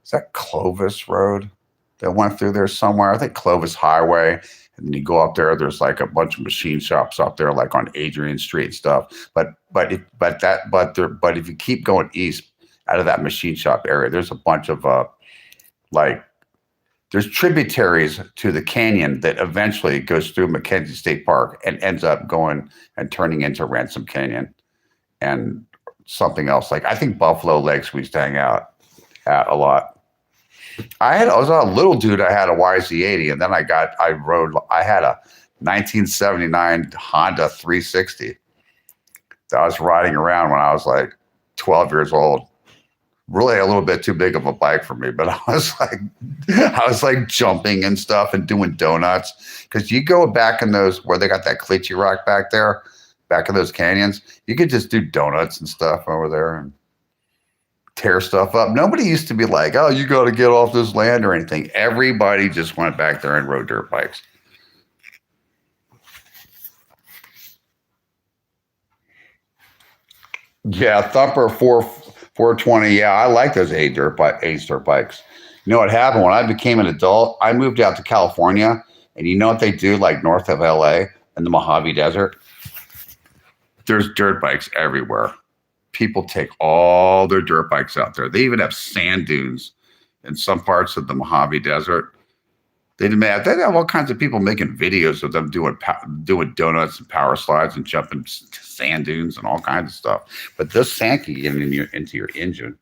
Is that Clovis Road that went through there somewhere? I think Clovis Highway. And then you go up there, there's like a bunch of machine shops up there, like on Adrian Street and stuff. But if you keep going east out of that machine shop area, there's a bunch of there's tributaries to the canyon that eventually goes through Mackenzie State Park and ends up going and turning into Ransom Canyon and something else. Like I think Buffalo Lakes we used to hang out at a lot. I was a little dude. I had a YZ80, and then I had a 1979 Honda 360 that I was riding around when I was like 12 years old. Really a little bit too big of a bike for me, but I was like jumping and stuff and doing donuts. Because you go back in those where they got that Cleachy Rock back there, back in those canyons, you could just do donuts and stuff over there and tear stuff up. Nobody used to be like, oh, you got to get off this land or anything. Everybody just went back there and rode dirt bikes. Yeah, Thumper 420. Yeah, I like those eight dirt bikes. You know what happened? When I became an adult, I moved out to California, and you know what they do like north of LA in the Mojave Desert? There's dirt bikes everywhere. People take all their dirt bikes out there. They even have sand dunes in some parts of the Mojave Desert. They have all kinds of people making videos of them doing donuts and power slides and jumping sand dunes and all kinds of stuff. But this sand can get into your engine.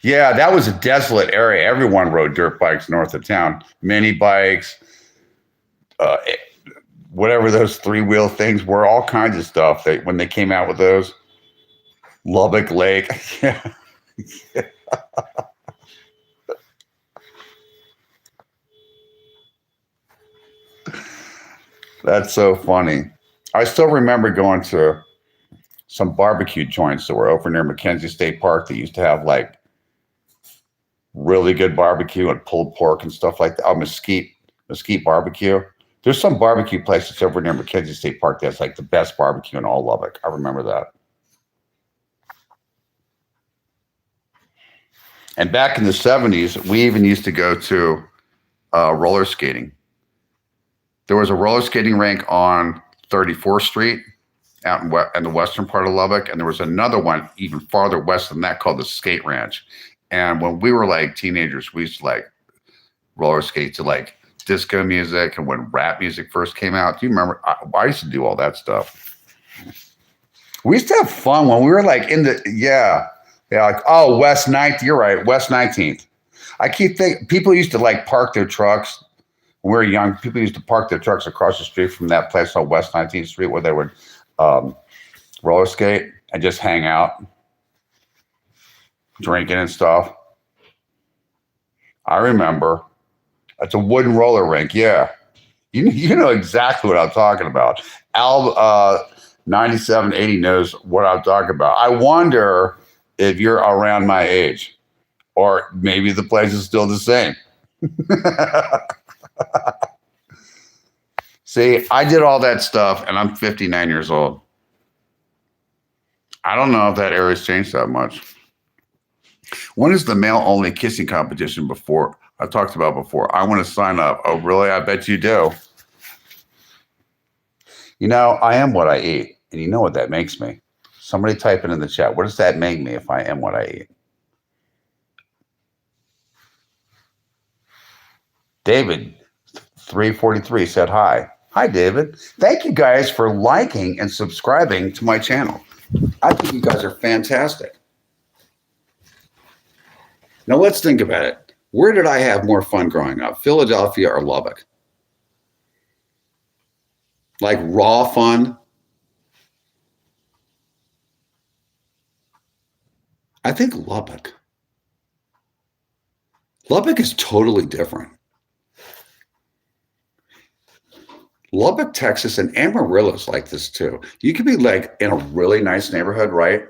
Yeah, that was a desolate area. Everyone rode dirt bikes north of town. Mini bikes, whatever those 3-wheel things were, all kinds of stuff. When they came out with those, Lubbock Lake. Yeah. That's so funny. I still remember going to some barbecue joints that were over near Mackenzie State Park that used to have like really good barbecue and pulled pork and stuff like that. Oh, Mesquite barbecue. There's some barbecue places over near Mackenzie State Park that's like the best barbecue in all Lubbock. I remember that. And back in the 70s, we even used to go to roller skating. There was a roller skating rink on 34th Street out in the western part of Lubbock. And there was another one even farther west than that called the Skate Ranch. And when we were like teenagers, we used to like roller skate to like disco music and when rap music first came out. Do you remember? I used to do all that stuff. We used to have fun when we were like yeah, like, oh, West 9th. You're right, West 19th. I keep thinking people used to like park their trucks. When we were young, people used to park their trucks across the street from that place on West 19th Street where they would roller skate and just hang out, drinking and stuff. I remember. It's a wooden roller rink. Yeah. You know exactly what I'm talking about. Al 9780 knows what I'm talking about. I wonder if you're around my age or maybe the place is still the same. See, I did all that stuff and I'm 59 years old. I don't know if that area's changed that much. When is the male-only kissing competition before? I talked about before. I want to sign up. Oh, really? I bet you do. You know, I am what I eat. And you know what that makes me. Somebody type it in the chat. What does that make me if I am what I eat? David, 343 said hi. Hi, David. Thank you guys for liking and subscribing to my channel. I think you guys are fantastic. Now let's think about it. Where did I have more fun growing up? Philadelphia or Lubbock? Like raw fun? I think Lubbock. Lubbock is totally different. Lubbock, Texas, and Amarillo's like this too. You could be like in a really nice neighborhood, right?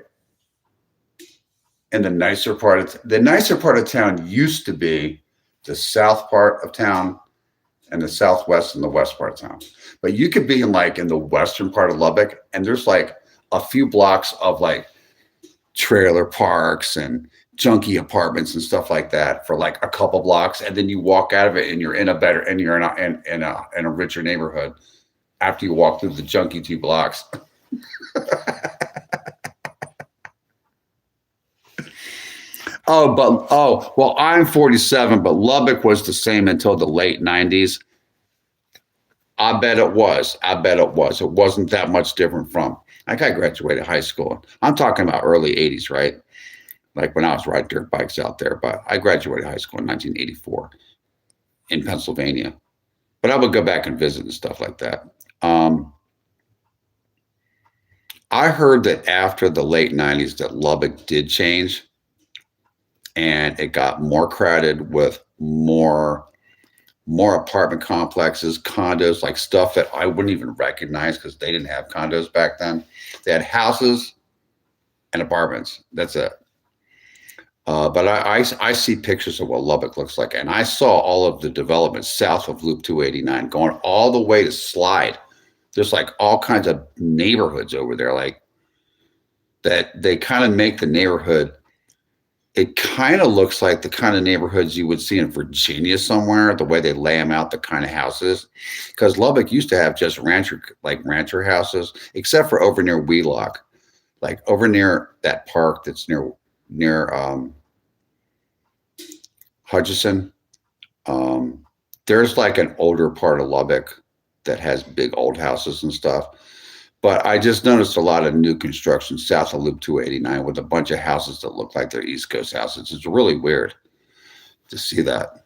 And the nicer part of town used to be the south part of town and the southwest and the west part of town. But you could be in the western part of Lubbock and there's like a few blocks of like trailer parks and junky apartments and stuff like that for like a couple blocks. And then you walk out of it and you're in a richer neighborhood after you walk through the junky 2 blocks. Well, I'm 47, but Lubbock was the same until the late 90s. I bet it was. It wasn't that much different from, like I graduated high school. I'm talking about early 80s, right? Like when I was riding dirt bikes out there, but I graduated high school in 1984 in Pennsylvania. But I would go back and visit and stuff like that. I heard that after the late 90s that Lubbock did change. And it got more crowded with more apartment complexes, condos, like stuff that I wouldn't even recognize because they didn't have condos back then. They had houses and apartments. That's it. But I see pictures of what Lubbock looks like. And I saw all of the developments south of Loop 289 going all the way to Slide. There's like all kinds of neighborhoods over there like that. They kind of make the neighborhood. It kind of looks like the kind of neighborhoods you would see in Virginia somewhere, the way they lay them out, the kind of houses. Because Lubbock used to have just rancher houses, except for over near Wheelock, like over near that park that's near Hutchinson. There's like an older part of Lubbock that has big old houses and stuff. But I just noticed a lot of new construction south of Loop 289 with a bunch of houses that look like they're East Coast houses. It's really weird to see that.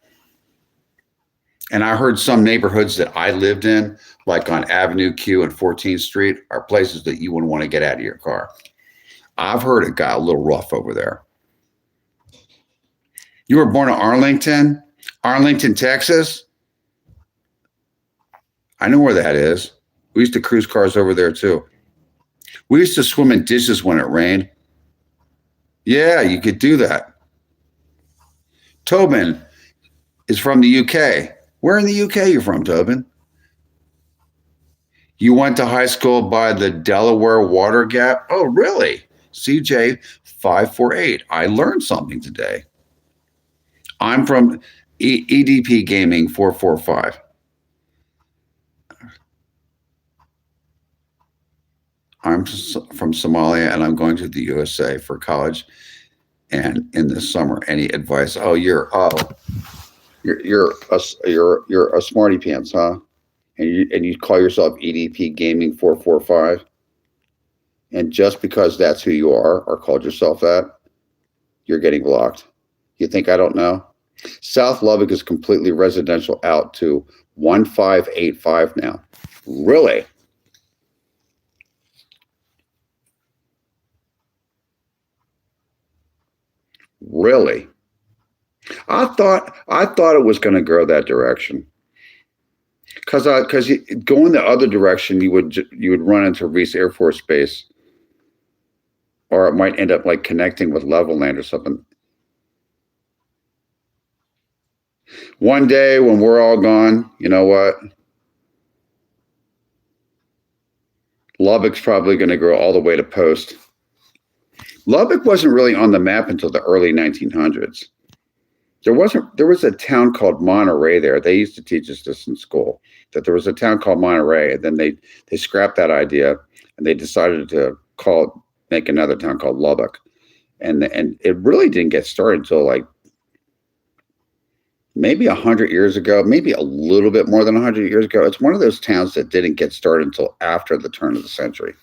And I heard some neighborhoods that I lived in, like on Avenue Q and 14th Street, are places that you wouldn't want to get out of your car. I've heard it got a little rough over there. You were born in Arlington, Texas? I know where that is. We used to cruise cars over there too. We used to swim in dishes when it rained. Yeah, you could do that. Tobin is from the UK. Where in the UK you from, Tobin? You went to high school by the Delaware Water Gap? Oh, really? CJ 548. I learned something today. I'm from EDP Gaming 445. I'm from Somalia and I'm going to the USA for college and in the summer. Any advice? Oh, you're a smarty pants, huh? And you call yourself EDP Gaming 445, and just because that's who you are or called yourself that, you're getting blocked. You think I don't know? South Lubbock is completely residential out to 1585 now. Really? Really? I thought it was going to go that direction. Because going the other direction, you would run into Reese Air Force Base, or it might end up like connecting with Levelland or something. One day when we're all gone, you know what? Lubbock's probably going to grow all the way to Post. Lubbock wasn't really on the map until the early 1900s. There was a town called Monterey there. They used to teach us this in school, that there was a town called Monterey, and then they scrapped that idea and they decided to make another town called Lubbock. And it really didn't get started until like maybe 100 years ago, maybe a little bit more than 100 years ago. It's one of those towns that didn't get started until after the turn of the century.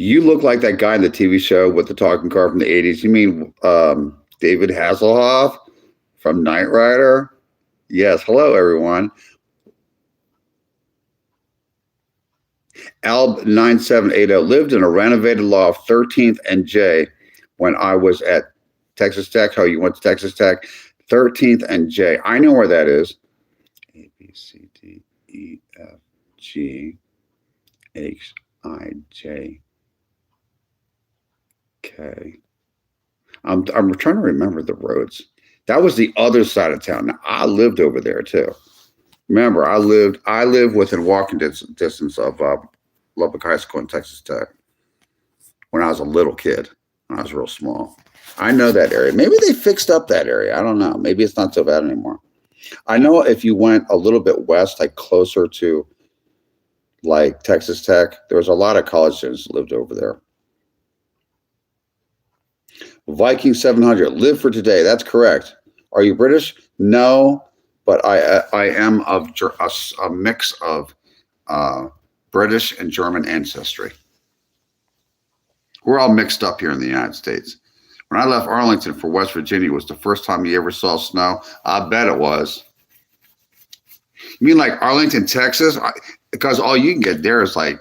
You look like that guy in the TV show with the talking car from the 80s. You mean David Hasselhoff from Knight Rider? Yes. Hello, everyone. Alb 9780 lived in a renovated loft, 13th and J, when I was at Texas Tech. Oh, you went to Texas Tech? 13th and J. I know where that is. A, B, C, D, E, F, G, H, I, J, K. I'm trying to remember the roads. That was the other side of town. Now, I lived over there too. Remember, I lived within walking distance of Lubbock High School and Texas Tech when I was a little kid, when I was real small. I know that area. Maybe they fixed up that area. I don't know. Maybe it's not so bad anymore. I know if you went a little bit west, like closer to like Texas Tech, there was a lot of college students that lived over there. Viking 700, live for today. That's correct. Are you British? No, but I am of a mix of British and German ancestry. We're all mixed up here in the United States. When I left Arlington for West Virginia, was the first time you ever saw snow? I bet it was. You mean like Arlington, Texas? Because all you can get there is like,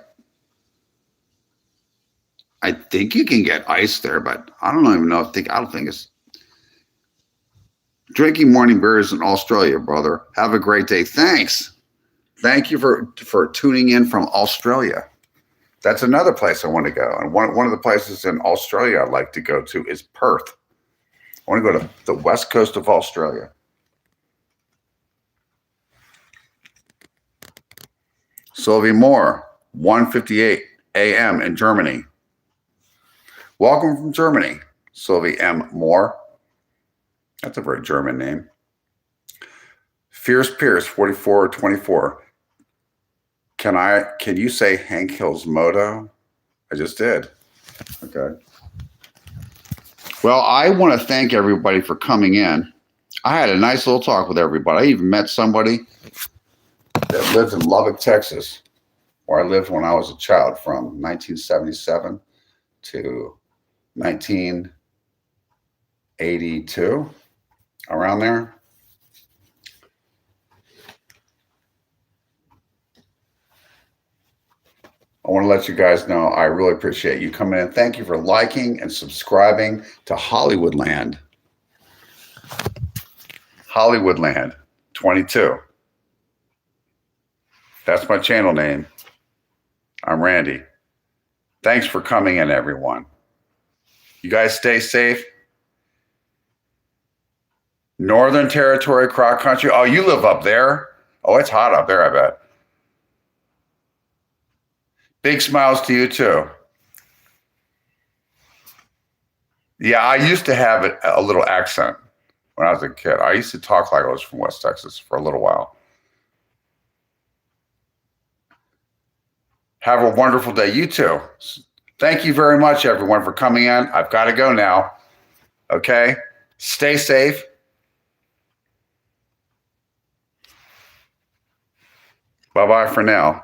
I think you can get ice there, but I don't even know. I don't think it's drinking morning beers in Australia, brother. Have a great day. Thanks. Thank you for tuning in from Australia. That's another place I want to go. And one of the places in Australia I'd like to go to is Perth. I want to go to the west coast of Australia. Sylvie Moore, 1:58 a.m. in Germany. Welcome from Germany, Sylvie M. Moore. That's a very German name. Fierce Pierce, 4424. Can you say Hank Hill's motto? I just did. Okay. Well, I want to thank everybody for coming in. I had a nice little talk with everybody. I even met somebody that lives in Lubbock, Texas, where I lived when I was a child from 1977 to 19 82, around there. I want to let you guys know I really appreciate you coming in. Thank you for liking and subscribing to Hollywoodland. Hollywoodland22. That's my channel name. I'm Randy. Thanks for coming in, everyone. You guys stay safe. Northern Territory, Croc Country. Oh, you live up there? Oh, it's hot up there, I bet. Big smiles to you, too. Yeah, I used to have a little accent when I was a kid. I used to talk like I was from West Texas for a little while. Have a wonderful day. You too. Thank you very much, everyone, for coming in. I've got to go now. Okay? Stay safe. Bye-bye for now.